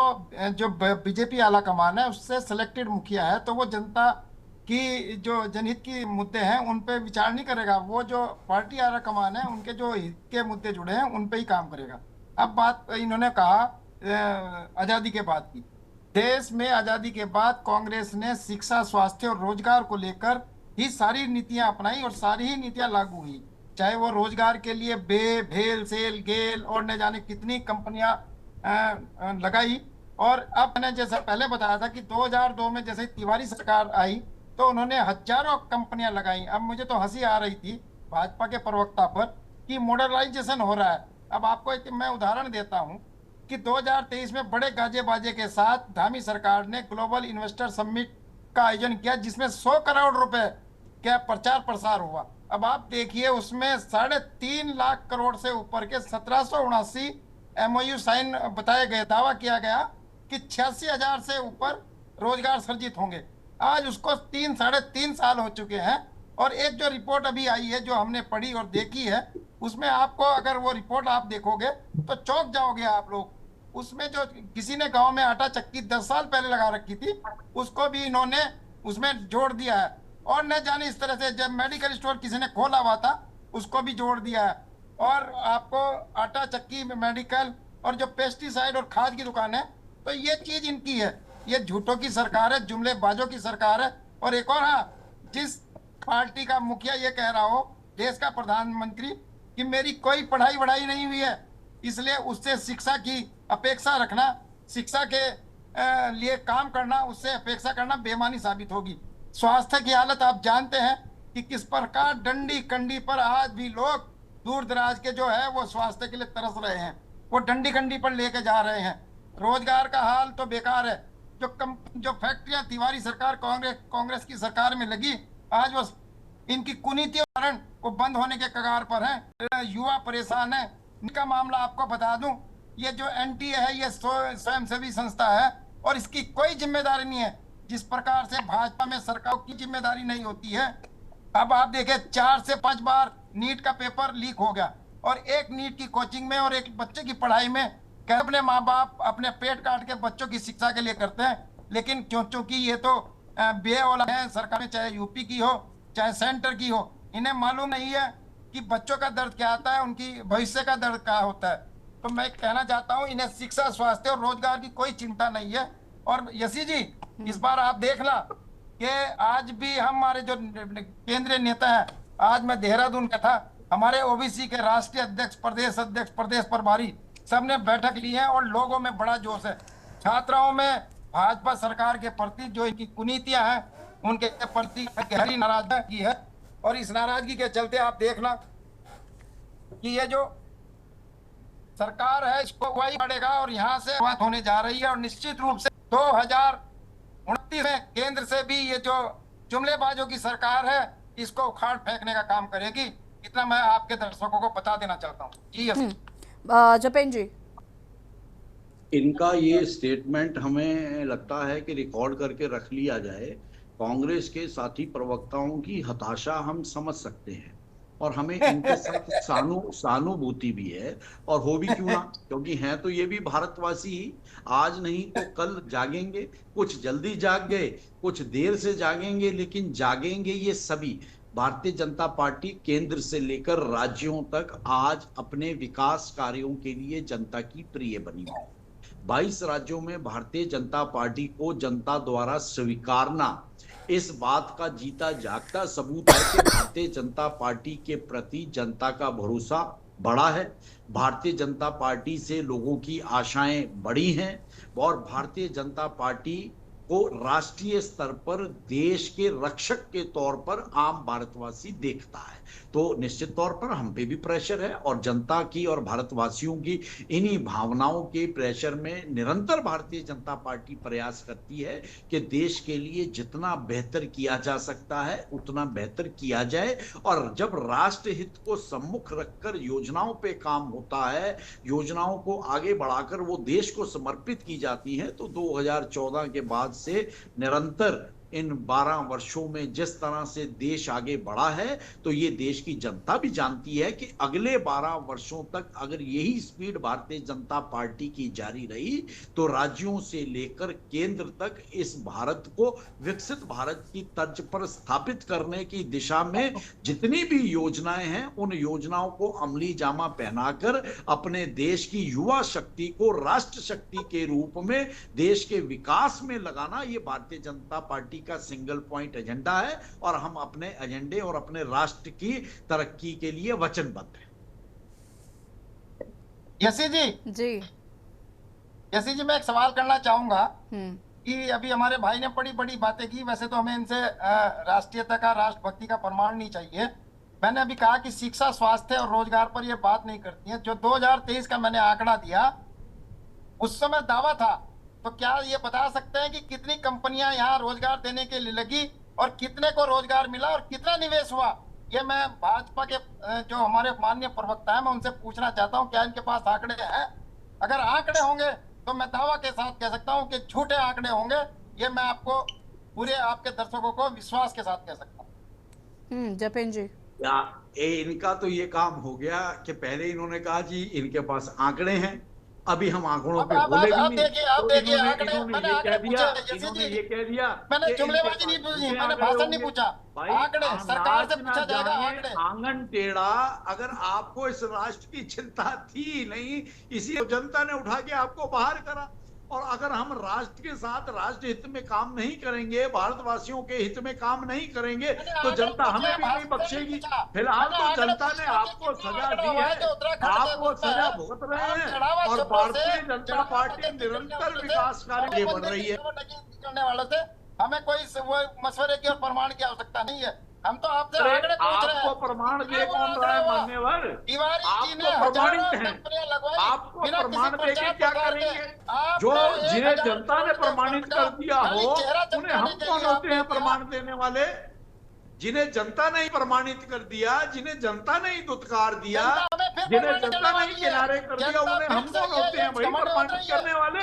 [SPEAKER 7] जो बीजेपी आला कमान है उससे सिलेक्टेड मुखिया है, तो वो जनता की जो जनहित की मुद्दे हैं उन पे विचार नहीं करेगा। वो जो पार्टी आला कमान है उनके जो हित के मुद्दे जुड़े हैं उन पे ही काम करेगा। अब बात इन्होंने कहा आज़ादी के बाद की। देश में आज़ादी के बाद कांग्रेस ने शिक्षा, स्वास्थ्य और रोजगार को लेकर ही सारी नीतियां अपनाई और सारी ही नीतियां लागू हुई। चाहे वो रोजगार के लिए भेल, सेल, गेल और न जाने कितनी कंपनियां लगाई। और अब मैंने जैसा पहले बताया था कि 2002 में जैसे तिवारी सरकार आई तो उन्होंने हजारों कंपनियां लगाई। अब मुझे तो हंसी आ रही थी भाजपा के प्रवक्ता पर कि मॉडर्नाइजेशन हो रहा है। अब आपको एक मैं उदाहरण देता हूं कि 2023 में बड़े गाजे बाजे के साथ धामी सरकार ने ग्लोबल इन्वेस्टर समिट का आयोजन किया, जिसमें 100 करोड़ रुपए का प्रचार प्रसार हुआ। अब आप देखिए उसमें 3.5 लाख करोड़ से ऊपर के 1779 MOU साइन बताए गए। दावा किया गया कि 86,000 से ऊपर रोजगार सृजित होंगे। आज उसको 3-3.5 साल हो चुके हैं और एक जो रिपोर्ट अभी आई है जो हमने पढ़ी और देखी है, उसमें आपको अगर वो रिपोर्ट आप देखोगे तो चौंक जाओगे आप लोग। उसमें जो किसी ने गांव में आटा चक्की 10 साल पहले लगा रखी थी उसको भी इन्होंने उसमें जोड़ दिया है। और न जाने इस तरह से जब मेडिकल स्टोर किसी ने खोला हुआ था उसको भी जोड़ दिया है। और आपको आटा चक्की, मेडिकल और जो पेस्टिसाइड और खाद की दुकान है, तो ये चीज इनकी है। ये झूठों की सरकार है, जुमलेबाजों की सरकार है। और एक और, हाँ, जिस पार्टी का मुखिया ये कह रहा हो, देश का प्रधानमंत्री, कि मेरी कोई पढ़ाई वढ़ाई नहीं हुई है इसलिए उससे शिक्षा की अपेक्षा रखना, शिक्षा के लिए काम करना, उससे अपेक्षा करना बेईमानी साबित होगी। स्वास्थ्य की हालत आप जानते हैं कि किस प्रकार डंडी कंडी पर आज भी लोग दूर दराज के जो है वो स्वास्थ्य के लिए तरस रहे हैं, वो डंडी कंडी पर लेके जा रहे हैं। रोजगार का हाल तो बेकार है। जो फैक्ट्रियां तिवारी सरकार कांग्रेस की सरकार में लगी, आज वो इनकी कुनीतियों के कारण वो बंद होने के कगार पर हैं। युवा परेशान है। इनका मामला आपको बता दूं, ये जो NTA है ये स्वयंसेवी संस्था है और इसकी कोई जिम्मेदारी नहीं है। जिस प्रकार से भाजपा में सरकार की जिम्मेदारी नहीं होती है। अब आप देखें 4 से 5 बार नीट का पेपर लीक हो गया और एक नीट की कोचिंग में और एक बच्चे की पढ़ाई में अपने माँ बाप अपने पेट काट के बच्चों की शिक्षा के लिए करते हैं। लेकिन क्योंकि ये तो बेओला है सरकार में, चाहे यूपी की हो चाहे सेंटर की हो, इन्हें मालूम नहीं है कि बच्चों का दर्द क्या आता है, उनकी भविष्य का दर्द क्या होता है। तो मैं कहना चाहता हूँ इन्हें शिक्षा, स्वास्थ्य और रोजगार की कोई चिंता नहीं है। और यशी जी, इस बार आप देखना कि आज भी हमारे जो केंद्रीय नेता है, आज मैं देहरादून का था, हमारे ओबीसी के राष्ट्रीय अध्यक्ष, प्रदेश प्रभारी सबने बैठक ली है और लोगों में बड़ा जोश है। छात्राओं में भाजपा सरकार के प्रति जो इनकी कुनीतियां हैं उनके प्रति गहरी नाराजगी है। और इस नाराजगी के चलते आप देखना कि ये जो सरकार है इसको वही पड़ेगा और यहाँ से बात होने जा रही है। और निश्चित रूप से 2029 में केंद्र से भी ये जो जुमलेबाजों की सरकार है इसको उखाड़ फेंकने का काम करेगी। इतना मैं आपके दर्शकों को बता देना चाहता हूँ। जी
[SPEAKER 1] जपेन जी,
[SPEAKER 11] इनका ये स्टेटमेंट हमें लगता है कि रिकॉर्ड करके रख लिया जाए। कांग्रेस के साथी प्रवक्ताओं की हताशा हम समझ सकते हैं और हमें इनके साथ सहानुभूति भी है, और हो भी क्यों ना, क्योंकि हैं तो ये भी भारतवासी ही। आज नहीं तो कल जागेंगे, कुछ जल्दी जाग गए, कुछ देर से जागेंगे, लेकिन जागेंगे ये सभी। भारतीय जनता पार्टी केंद्र से लेकर राज्यों तक आज अपने विकास कार्यों के लिए जनता की प्रिय बनी है। 22 राज्यों में भारतीय जनता पार्टी को जनता द्वारा स्वीकारना इस बात का जीता जागता सबूत है कि भारतीय जनता पार्टी के प्रति जनता का भरोसा बढ़ा है। भारतीय जनता पार्टी से लोगों की आशाएं बढ़ी हैं और भारतीय जनता पार्टी को राष्ट्रीय स्तर पर देश के रक्षक के तौर पर आम भारतवासी देखता है। तो निश्चित तौर पर हम पे भी प्रेशर है और जनता की और भारतवासियों की इन्हीं भावनाओं के प्रेशर में निरंतर भारतीय जनता पार्टी प्रयास करती है कि देश के लिए जितना बेहतर किया जा सकता है उतना बेहतर किया जाए। और जब राष्ट्र हित को सम्मुख रखकर योजनाओं पे काम होता है, योजनाओं को आगे बढ़ाकर वो देश को समर्पित की जाती है, तो 2014 के बाद से निरंतर इन 12 वर्षों में जिस तरह से देश आगे बढ़ा है, तो ये देश की जनता भी जानती है कि अगले 12 वर्षों तक अगर यही स्पीड भारतीय जनता पार्टी की जारी रही तो राज्यों से लेकर केंद्र तक इस भारत को विकसित भारत की तर्ज पर स्थापित करने की दिशा में जितनी भी योजनाएं हैं, उन योजनाओं को अमली जामा पहनाकर अपने देश की युवा शक्ति को राष्ट्र शक्ति के रूप में देश के विकास में लगाना, ये भारतीय जनता पार्टी का सिंगल पॉइंट एजेंडा है और हम अपने एजेंडे और अपने राष्ट्र की तरक्की के लिए वचनबद्ध हैं।
[SPEAKER 7] यशी जी, मैं एक सवाल करना चाहूंगा कि अभी हमारे भाई ने बड़ी बड़ी बातें की। वैसे तो हमें इनसे राष्ट्रीयता का, राष्ट्रभक्ति का प्रमाण नहीं चाहिए। मैंने अभी कहा कि शिक्षा, स्वास्थ्य और रोजगार पर यह बात नहीं करती है। जो 2023 का मैंने आंकड़ा दिया उस समय दावा था, तो क्या ये बता सकते हैं कि कितनी कंपनियां यहाँ रोजगार देने के लिए लगी और कितने को रोजगार मिला और कितना निवेश हुआ? ये मैं भाजपा के जो हमारे माननीय प्रवक्ता है मैं उनसे पूछना चाहता हूँ, क्या इनके पास आंकड़े हैं? अगर आंकड़े होंगे तो मैं दावा के साथ कह सकता हूँ कि झूठे आंकड़े होंगे। ये मैं आपको पूरे आपके दर्शकों को विश्वास के साथ कह सकता हूँ।
[SPEAKER 1] जपेन जी,
[SPEAKER 11] इनका तो ये काम हो गया कि पहले इन्होंने कहा जी इनके पास आंकड़े हैं, अभी हम आंकड़ों पे बोले भी नहीं।
[SPEAKER 7] आप देखिए आंकड़े,
[SPEAKER 11] मैंने ये कह दिया,
[SPEAKER 7] मैंने जुमलेबाजी नहीं पूछी, मैंने भाषण नहीं पूछा। आंकड़े सरकार से पूछा जाएगा। आंकड़े
[SPEAKER 11] आंगन टेढ़ा, अगर आपको इस राष्ट्र की चिंता थी नहीं, इसी जनता ने उठा के आपको बाहर करा। और अगर हम राष्ट्र के साथ राष्ट्र हित में काम नहीं करेंगे, भारतवासियों के हित में काम नहीं करेंगे, तो जनता हमें भी नहीं बख्शेगी। फिलहाल तो जनता ने आपको सजा दी है, आपको सजा भुगत रहे हैं और भारतीय जनता पार्टी निरंतर विकास कार्य बढ़ रही है।
[SPEAKER 7] करने वालों से हमें कोई मशवरे की और प्रमाण की आवश्यकता नहीं है। हम तो आपसे आंकड़े पूछ रहे हैं।
[SPEAKER 11] आपको प्रमाण दे कौन रहा है मान्यवर? आपको प्रमाणित हैं, आपको प्रमाण दे के क्या करेंगे? जो जिन्हें जनता ने प्रमाणित कर दिया हो उन्हें हम कौन होते हैं प्रमाण देने वाले? जिन्हें जनता ने प्रमाणित कर दिया, जिन्हें जनता ने दुत्कार दिया, जिन्हें जनता ने किनारे कर दिया, उन्हें हम कौन होते हैं भाई प्रमाणित करने वाले?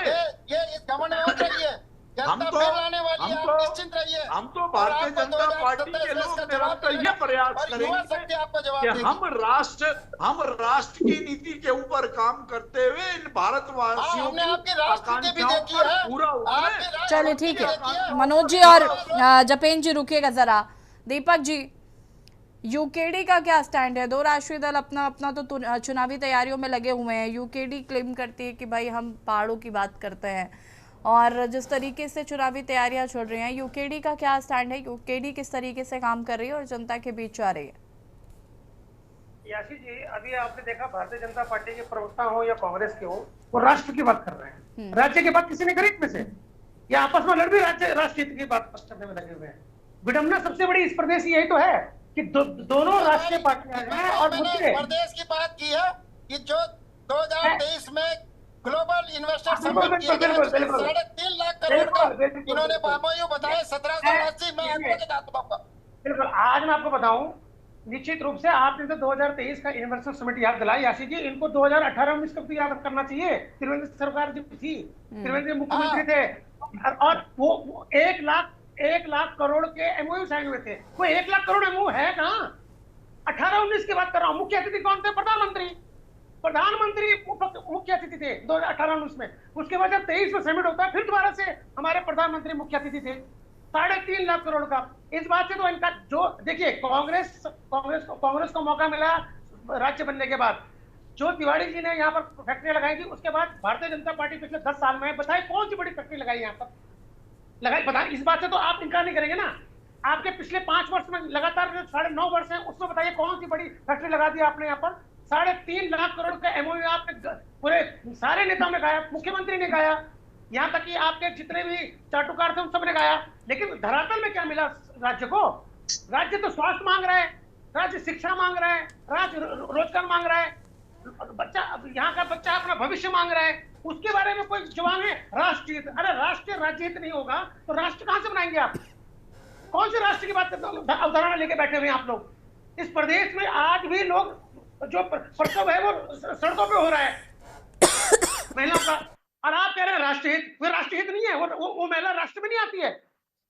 [SPEAKER 7] ये इस घमंड में मत रहिए।
[SPEAKER 11] हम तो भारतीय जनता पार्टी के लोग निरंतर ये प्रयास करेंगे कि हम राष्ट्र की नीति के ऊपर काम करते हुए इन भारतवासियों की आकांक्षाओं पर पूरा उतरे।
[SPEAKER 1] चलिए ठीक है मनोज जी और जपेन जी रुकिएगा जरा। दीपक जी, यूकेडी का क्या स्टैंड है? दो राष्ट्रीय दल अपना अपना तो चुनावी तैयारियों में लगे हुए हैं। यूकेडी क्लेम करती है कि भाई हम पहाड़ों की बात करते हैं, और जिस तरीके से चुनावी तैयारियां चल रही हैं, यूकेडी का क्या स्टैंड है? यूकेडी किस तरीके से काम कर रही है और जनता के बीच आ रही है?
[SPEAKER 8] याशी जी, अभी आपने देखा भारतीय जनता पार्टी के प्रवक्ता हो या कांग्रेस के हो, वो राष्ट्र की बात कर रहे हैं। राज्य की बात किसी ने करी में से, या आपस में लड़ भी राष्ट्र हित की बात करने में लगे हुए हैं। विडंबना सबसे बड़ी इस प्रदेश की यही तो है कि दोनों राष्ट्रीय पार्टियां हैं और मुद्दे
[SPEAKER 7] प्रदेश की बात की है कि जो 2023 में ग्लोबल इन्वेस्टर समिट किया गया, 3.5 लाख करोड़ का इन्होंने एमओयू बताया, 1780 में आंकड़े के साथ बताऊंगा।
[SPEAKER 8] बिल्कुल, आज मैं आपको बताऊं, निश्चित रूप से आपने तो 2023 का इन्वेस्टर समिट याद दिलाई याशी जी, इनको 2018-19 का भी याद करना चाहिए। त्रिवेंद्र सरकार जो थी, त्रिवेंद्र मुख्यमंत्री थे, और वो 1 लाख करोड़ के एमओयू साइन हुए थे। वो 1 लाख करोड़ एमओयू है कहाँ? 18-19 की बात कर रहा हूँ। मुख्य अतिथि कौन थे? प्रधानमंत्री मुख्य अतिथि थे 2018-19 में। उसके बाद जब 23 में समिट होता है, फिर दोबारा से हमारे प्रधानमंत्री मुख्य अतिथि थे। 3.5 लाख करोड़ का। इस बात से तो इनका जो देखिए, कांग्रेस को मौका मिला राज्य बनने के बाद, जो तिवारी जी ने यहाँ पर फैक्ट्री लगाई थी, उसके बाद भारतीय जनता पार्टी पिछले 10 साल में बताए कौन सी बड़ी फैक्ट्री लगाई यहाँ पर लगाई? बताए, इस बात से तो आप इनकार नहीं करेंगे ना। आपके पिछले 5 वर्ष में लगातार 9.5 वर्ष है, उसमें बताइए कौन सी बड़ी फैक्ट्री लगा दी आपने यहाँ पर? 3.5 लाख करोड़ का एमओयू आपने पूरे सारे नेताओं ने गाया, मुख्यमंत्री ने गाया, यहाँ तक कि आपके जितने भी चाटुकार थे उन सब ने गाया। लेकिन धरातल में क्या मिला राज्य को? राज्य तो स्वास्थ्य मांग रहा है, राज्य शिक्षा मांग रहा है, राज्य रोजगार मांग रहा है, बच्चा यहाँ का बच्चा अपना भविष्य मांग रहा है, उसके बारे में कोई जवाब है? राष्ट्रीय हित। अरे राष्ट्रीय राज्य हित नहीं होगा तो राष्ट्र कहां से बनाएंगे आप? कौन से राष्ट्र की बात अवधारणा लेके बैठे हुए हैं आप लोग? इस प्रदेश में आज भी लोग जो प्रसव है वो सड़कों पे हो रहा है महिलाओं का, और आप कह रहे हैं राष्ट्रीय हित। वो राष्ट्रीय हित नहीं है, वो महिला राष्ट्र में नहीं आती है।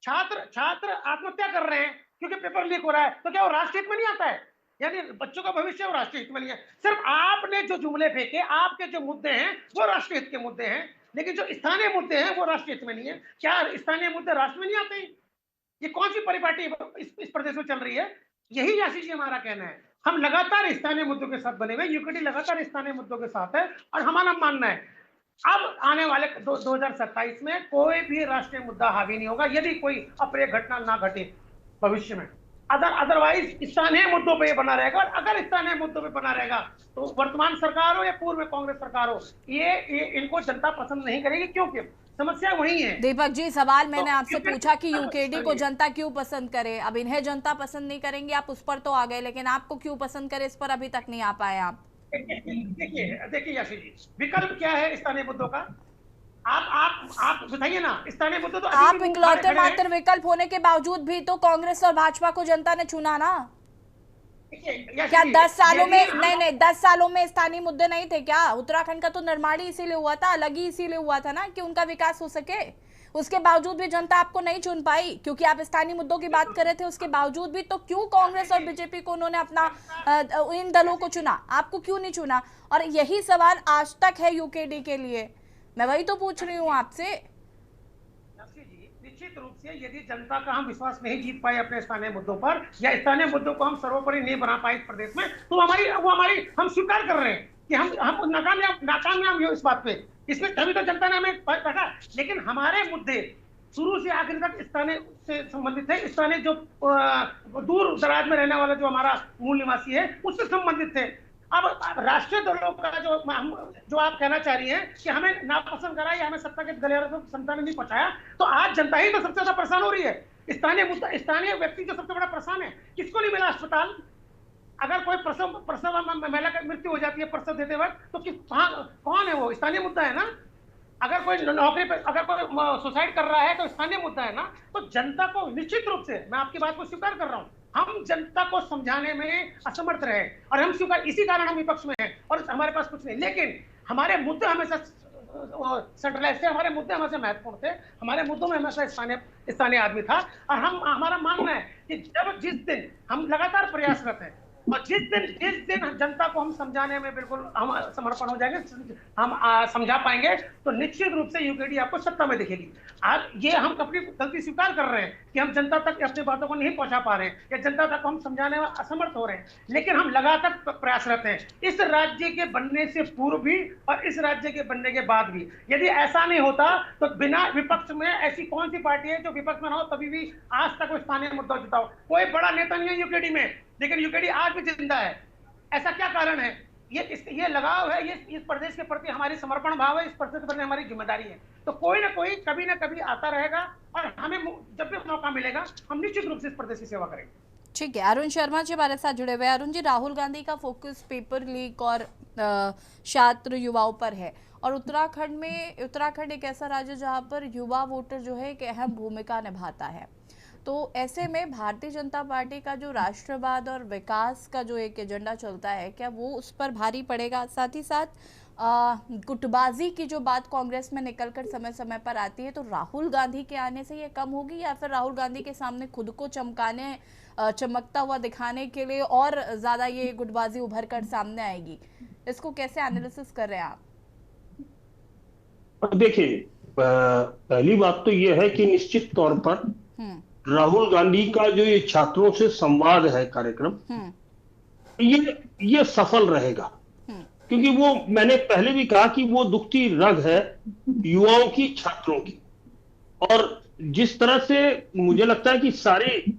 [SPEAKER 8] छात्र आत्महत्या कर रहे हैं क्योंकि पेपर लीक हो रहा है, तो क्या वो राष्ट्रीय हित में नहीं आता है? यानी बच्चों का भविष्य वो राष्ट्रीय हित में नहीं है। सिर्फ आपने जो जुमले फेंके, आपके जो मुद्दे हैं वो राष्ट्रीय हित के मुद्दे हैं, लेकिन जो स्थानीय मुद्दे हैं वो राष्ट्रीय हित में नहीं है। क्या स्थानीय मुद्दे राष्ट्र में नहीं आते हैं? ये कौन सी परिपाटी इस प्रदेश में चल रही है? यही याशी जी हमारा कहना है। हम लगातार स्थानीय मुद्दों के साथ बने हुए, यूकेडी लगातार स्थानीय मुद्दों के साथ है, और हमारा मानना है अब आने वाले 2027 में कोई भी राष्ट्रीय मुद्दा हावी नहीं होगा यदि कोई अप्रिय घटना ना घटे भविष्य में। अदरवाइज स्थानीय मुद्दों पे बना रहेगा, और अगर स्थानीय मुद्दों पे बना रहेगा तो वर्तमान सरकार हो या पूर्व में कांग्रेस सरकार हो, ये इनको जनता पसंद नहीं करेगी, क्योंकि समस्या वही है।
[SPEAKER 1] दीपक जी, सवाल मैंने आपसे पूछा कि यूकेडी को जनता क्यों पसंद करे। अब इन्हें जनता पसंद नहीं करेंगे, आप उस पर तो आ गए, लेकिन आपको क्यों पसंद करे इस पर अभी तक नहीं आ पाए आप।
[SPEAKER 8] देखिए याशी जी, विकल्प क्या है स्थानीय मुद्दों का? आप बताइए ना। स्थानीय मुद्दे तो
[SPEAKER 1] आप इकलौते मात्र विकल्प होने के बावजूद भी तो कांग्रेस और भाजपा को जनता ने चुना ना। क्या 10 सालों में नहीं 10 सालों में स्थानीय मुद्दे नहीं थे क्या? उत्तराखंड का तो निर्माण ही इसीलिए हुआ था, अलग ही इसीलिए हुआ था ना कि उनका विकास हो सके। उसके बावजूद भी जनता आपको नहीं चुन पाई क्योंकि आप स्थानीय मुद्दों की बात कर रहे थे। उसके बावजूद भी तो क्यों कांग्रेस और बीजेपी को उन्होंने अपना इन दलों को चुना, आपको क्यों नहीं चुना? और यही सवाल आज तक है यूकेडी के लिए, मैं वही तो पूछ रही हूँ आपसे।
[SPEAKER 8] निश्चित रूप से यदि जनता का हम विश्वास नहीं जीत पाए अपने स्थानीय मुद्दों पर, या स्थानीय मुद्दों को हम सर्वोपरि नहीं बना पाए इस प्रदेश में, तो हमारी हम स्वीकार कर रहे हैं कि हम नाकामयाब हो इस बात पे। इसमें तभी तो जनता ने हमें बैठा। लेकिन हमारे मुद्दे शुरू से आखिर तक स्थानीय से संबंधित है। स्थानीय जो दूर दराज में रहने वाला जो हमारा मूल निवासी है उससे संबंधित थे। अब राष्ट्रीय दलों का जो आप कहना चाह रही हैं कि हमें नापसंद करा या हमें सत्ता के गलियारे में जनता ने नहीं पहुंचाया, तो आज जनता ही तो सबसे ज्यादा परेशान हो रही है। स्थानीय मुद्दा, स्थानीय व्यक्ति जो सबसे बड़ा परेशान है, किसको नहीं मिला अस्पताल? अगर कोई प्रसव महिला की मृत्यु हो जाती है प्रसव देते वक्त, तो कौन है वो? स्थानीय मुद्दा है ना। अगर कोई नौकरी पे, अगर कोई सुसाइड कर रहा है तो स्थानीय मुद्दा है ना। तो जनता को निश्चित रूप से, मैं आपकी बात को स्वीकार कर रहा हूँ, हम जनता को समझाने में असमर्थ रहे और हम स्वीकार, इसी कारण हम विपक्ष में हैं और हमारे पास कुछ नहीं। लेकिन हमारे मुद्दे हमेशा सेंट्रलाइज थे, हमारे मुद्दे हमेशा महत्वपूर्ण थे, हमारे मुद्दों में हमेशा स्थानीय आदमी था। और हमारा मानना है कि जिस दिन हम लगातार प्रयासरत हैं और जिस दिन जनता को हम समझाने में बिल्कुल हम समर्पण हो जाएंगे, हम समझा पाएंगे, तो निश्चित रूप से यूकेडी आपको सत्ता में दिखेगी। आज ये हम अपनी गलती स्वीकार कर रहे हैं कि हम जनता तक अपनी बातों को नहीं पहुंचा पा रहे हैं, या जनता तक हम समझाने में असमर्थ हो रहे हैं, लेकिन हम लगातार प्रयासरत हैं, इस राज्य के बनने से पूर्व भी और इस राज्य के बनने के बाद भी। यदि ऐसा नहीं होता तो बिना विपक्ष में ऐसी कौन सी पार्टी है जो विपक्ष में ना हो तभी भी आज तक वो स्थानीय मुद्दा जुटाओ? कोई बड़ा नेता नहीं है यूकेडी में, लेकिन यूकेडी आज भी जिंदा है। ऐसा क्या कारण है? ये लगाव है, ये इस प्रदेश के प्रति हमारी समर्पण भाव है, इस प्रदेश के प्रति हमारी जिम्मेदारी है। तो कोई ना कोई कभी ना कभी आता रहेगा और हमें जब भी मौका मिलेगा हम निश्चित रूप से इस प्रदेश की सेवा करेंगे।
[SPEAKER 1] ठीक है, अरुण शर्मा जी हमारे साथ जुड़े हुए हैं। अरुण जी, राहुल गांधी का फोकस पेपर लीक और छात्र युवाओं पर है, और उत्तराखंड एक ऐसा राज्य जहां पर युवा वोटर जो है एक अहम भूमिका निभाता है। तो ऐसे में भारतीय जनता पार्टी का जो राष्ट्रवाद और विकास का जो एक एजेंडा चलता है, क्या वो उस पर भारी पड़ेगा? साथ ही साथ गुटबाजी की जो बात कांग्रेस में निकलकर समय समय पर आती है, तो राहुल गांधी के आने से ये कम होगी, या फिर राहुल गांधी के सामने खुद को चमकता हुआ दिखाने के लिए और ज्यादा ये गुटबाजी उभर कर सामने आएगी? इसको कैसे एनालिसिस कर रहे हैं आप?
[SPEAKER 9] देखिए, पहली बात तो ये है कि निश्चित तौर पर राहुल गांधी का जो ये छात्रों से संवाद है कार्यक्रम, ये सफल रहेगा, क्योंकि वो, मैंने पहले भी कहा कि वो दुखती रग है युवाओं की, छात्रों की। और जिस तरह से मुझे लगता है कि सारी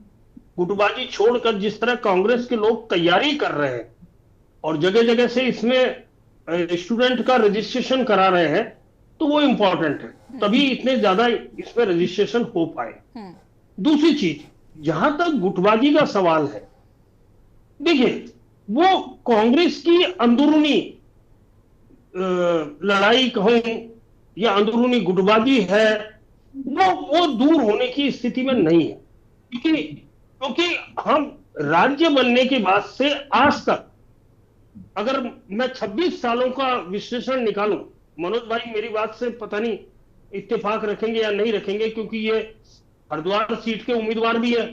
[SPEAKER 9] गुटबाजी छोड़कर जिस तरह कांग्रेस के लोग तैयारी कर रहे हैं और जगह जगह से इसमें स्टूडेंट का रजिस्ट्रेशन करा रहे हैं, तो वो इंपॉर्टेंट है, तभी इतने ज्यादा इसमें रजिस्ट्रेशन हो पाए। दूसरी चीज, जहां तक गुटबाजी का सवाल है, देखिए, वो कांग्रेस की अंदरूनी लड़ाई कहूं या अंदरूनी गुटबाजी है, वो दूर होने की स्थिति में नहीं है, क्योंकि हम राज्य बनने के बाद से आज तक, अगर मैं 26 सालों का विश्लेषण निकालूं, मनोज भाई मेरी बात से पता नहीं इत्तेफाक रखेंगे या नहीं रखेंगे, क्योंकि ये हरिद्वार सीट के उम्मीदवार भी है,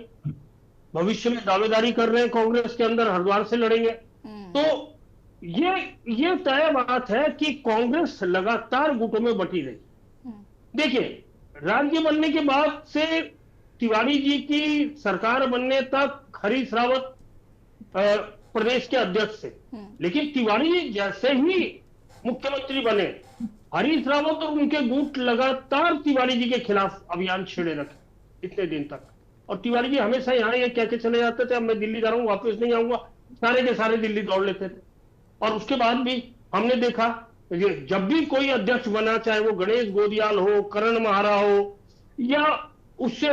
[SPEAKER 9] भविष्य में दावेदारी कर रहे हैं कांग्रेस के अंदर, हरिद्वार से लड़ेंगे। तो ये तय बात है कि कांग्रेस लगातार गुटों में बटी रही। देखिए, राज्य बनने के बाद से तिवारी जी की सरकार बनने तक हरीश रावत प्रदेश के अध्यक्ष थे, लेकिन तिवारी जी जैसे ही मुख्यमंत्री बने, हरीश रावत और उनके गुट लगातार तिवारी जी के खिलाफ अभियान छेड़े रखे इतने दिन तक। और तिवारी जी हमेशा यहाँ ये कह के चले जाते थे, अब मैं दिल्ली जा रहा हूँ, वापस नहीं आऊंगा, सारे के सारे दिल्ली दौड़ लेते थे। और उसके बाद भी हमने देखा, जब भी कोई अध्यक्ष बना, चाहे वो गणेश गोदियाल हो, करण महारा हो, या उससे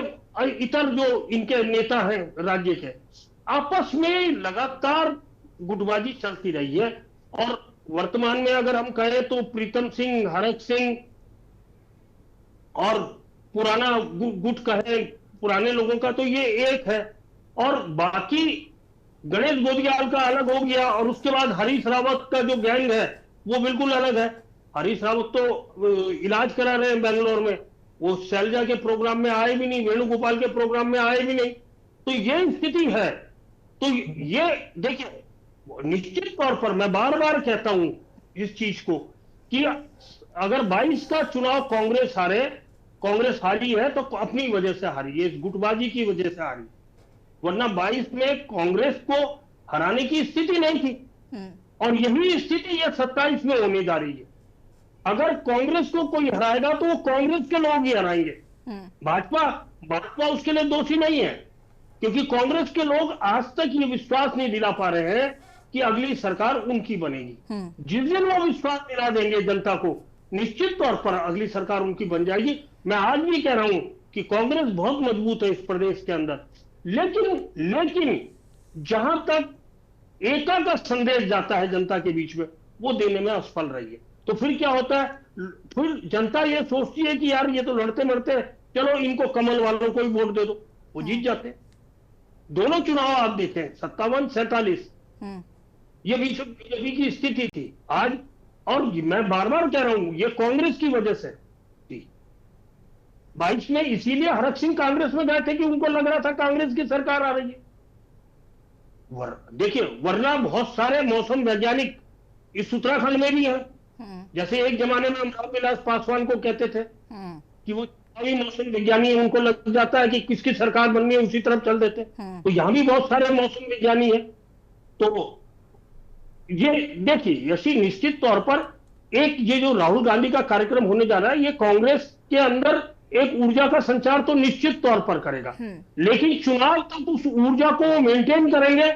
[SPEAKER 9] इतर जो इनके नेता हैं राज्य के, आपस में लगातार गुटबाजी चलती रही है। और वर्तमान में अगर हम कहें तो प्रीतम सिंह, हरक सिंह और पुराना गुट कहें पुराने लोगों का, तो ये एक है, और बाकी गणेश गोदियाल का अलग हो गया, और उसके बाद हरीश रावत का जो गैंग है वो बिल्कुल अलग है। हरीश रावत तो इलाज करा रहे हैं बेंगलोर में, वो शैलजा के प्रोग्राम में आए भी नहीं, वेणुगोपाल के प्रोग्राम में आए भी नहीं। तो ये स्थिति है। तो ये देखिए, निश्चित तौर पर मैं बार बार कहता हूं इस चीज को कि अगर 22 का चुनाव कांग्रेस हारे, कांग्रेस हारी है तो अपनी वजह से हारी है, इस गुटबाजी की वजह से हारी, वरना 22 में कांग्रेस को हराने की स्थिति नहीं थी। और यही स्थिति ये 27 में होने जा रही है। अगर कांग्रेस को कोई हराएगा तो वो कांग्रेस के लोग ही हराएंगे, भाजपा उसके लिए दोषी नहीं है, क्योंकि कांग्रेस के लोग आज तक ये विश्वास नहीं दिला पा रहे हैं कि अगली सरकार उनकी बनेगी। जिस दिन वो विश्वास दिला देंगे जनता को, निश्चित तौर पर अगली सरकार उनकी बन जाएगी। मैं आज भी कह रहा हूं कि कांग्रेस बहुत मजबूत है इस प्रदेश के अंदर, लेकिन जहां तक एकता का संदेश जाता है जनता के बीच में, वो देने में असफल रही है। तो फिर क्या होता है, फिर जनता ये सोचती है कि यार ये तो लड़ते मरते, चलो इनको कमल वालों को ही वोट दे दो, वो जीत जाते। दोनों चुनाव आप देखें, 57-47, ये बीजेपी की स्थिति थी आज। और मैं बार बार कह रहा हूं, ये कांग्रेस की वजह से थी। 22 में इसीलिए हरक सिंह कांग्रेस में गए थे कि उनको लग रहा था कांग्रेस की सरकार आ रही है। देखिए, वरना बहुत सारे मौसम वैज्ञानिक इस उत्तराखंड में भी हैं। जैसे एक जमाने में हम रामविलास पासवान को कहते थे कि वो मौसम विज्ञानी है, उनको लग जाता है कि किसकी सरकार बननी है उसी तरफ चल देते। तो यहाँ भी बहुत सारे मौसम विज्ञानी है। तो ये देखिए यशी, निश्चित तौर पर ये जो राहुल गांधी का कार्यक्रम होने जा रहा है, ये कांग्रेस के अंदर एक ऊर्जा का संचार तो निश्चित तौर पर करेगा, लेकिन चुनाव तक उस ऊर्जा को मेंटेन करेंगे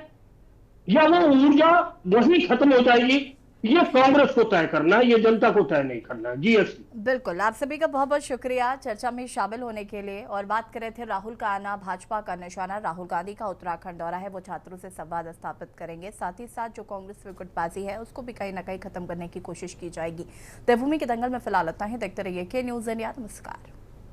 [SPEAKER 9] या वो ऊर्जा वहीं खत्म हो जाएगी, ये कांग्रेस को तय करना है, ये जनता को तय नहीं करना है। जी
[SPEAKER 1] बिल्कुल, आप सभी का बहुत बहुत शुक्रिया चर्चा में शामिल होने के लिए। और बात कर रहे थे राहुल का आना, भाजपा का निशाना, राहुल गांधी का उत्तराखंड दौरा है, वो छात्रों से संवाद स्थापित करेंगे, साथ ही साथ जो कांग्रेस में गुटबाजी है उसको भी कहीं ना कहीं खत्म करने की कोशिश की जाएगी। देवभूमि के दंगल में फिलहाल इतना ही। देखते रहिए के न्यूज़ इंडिया। नमस्कार।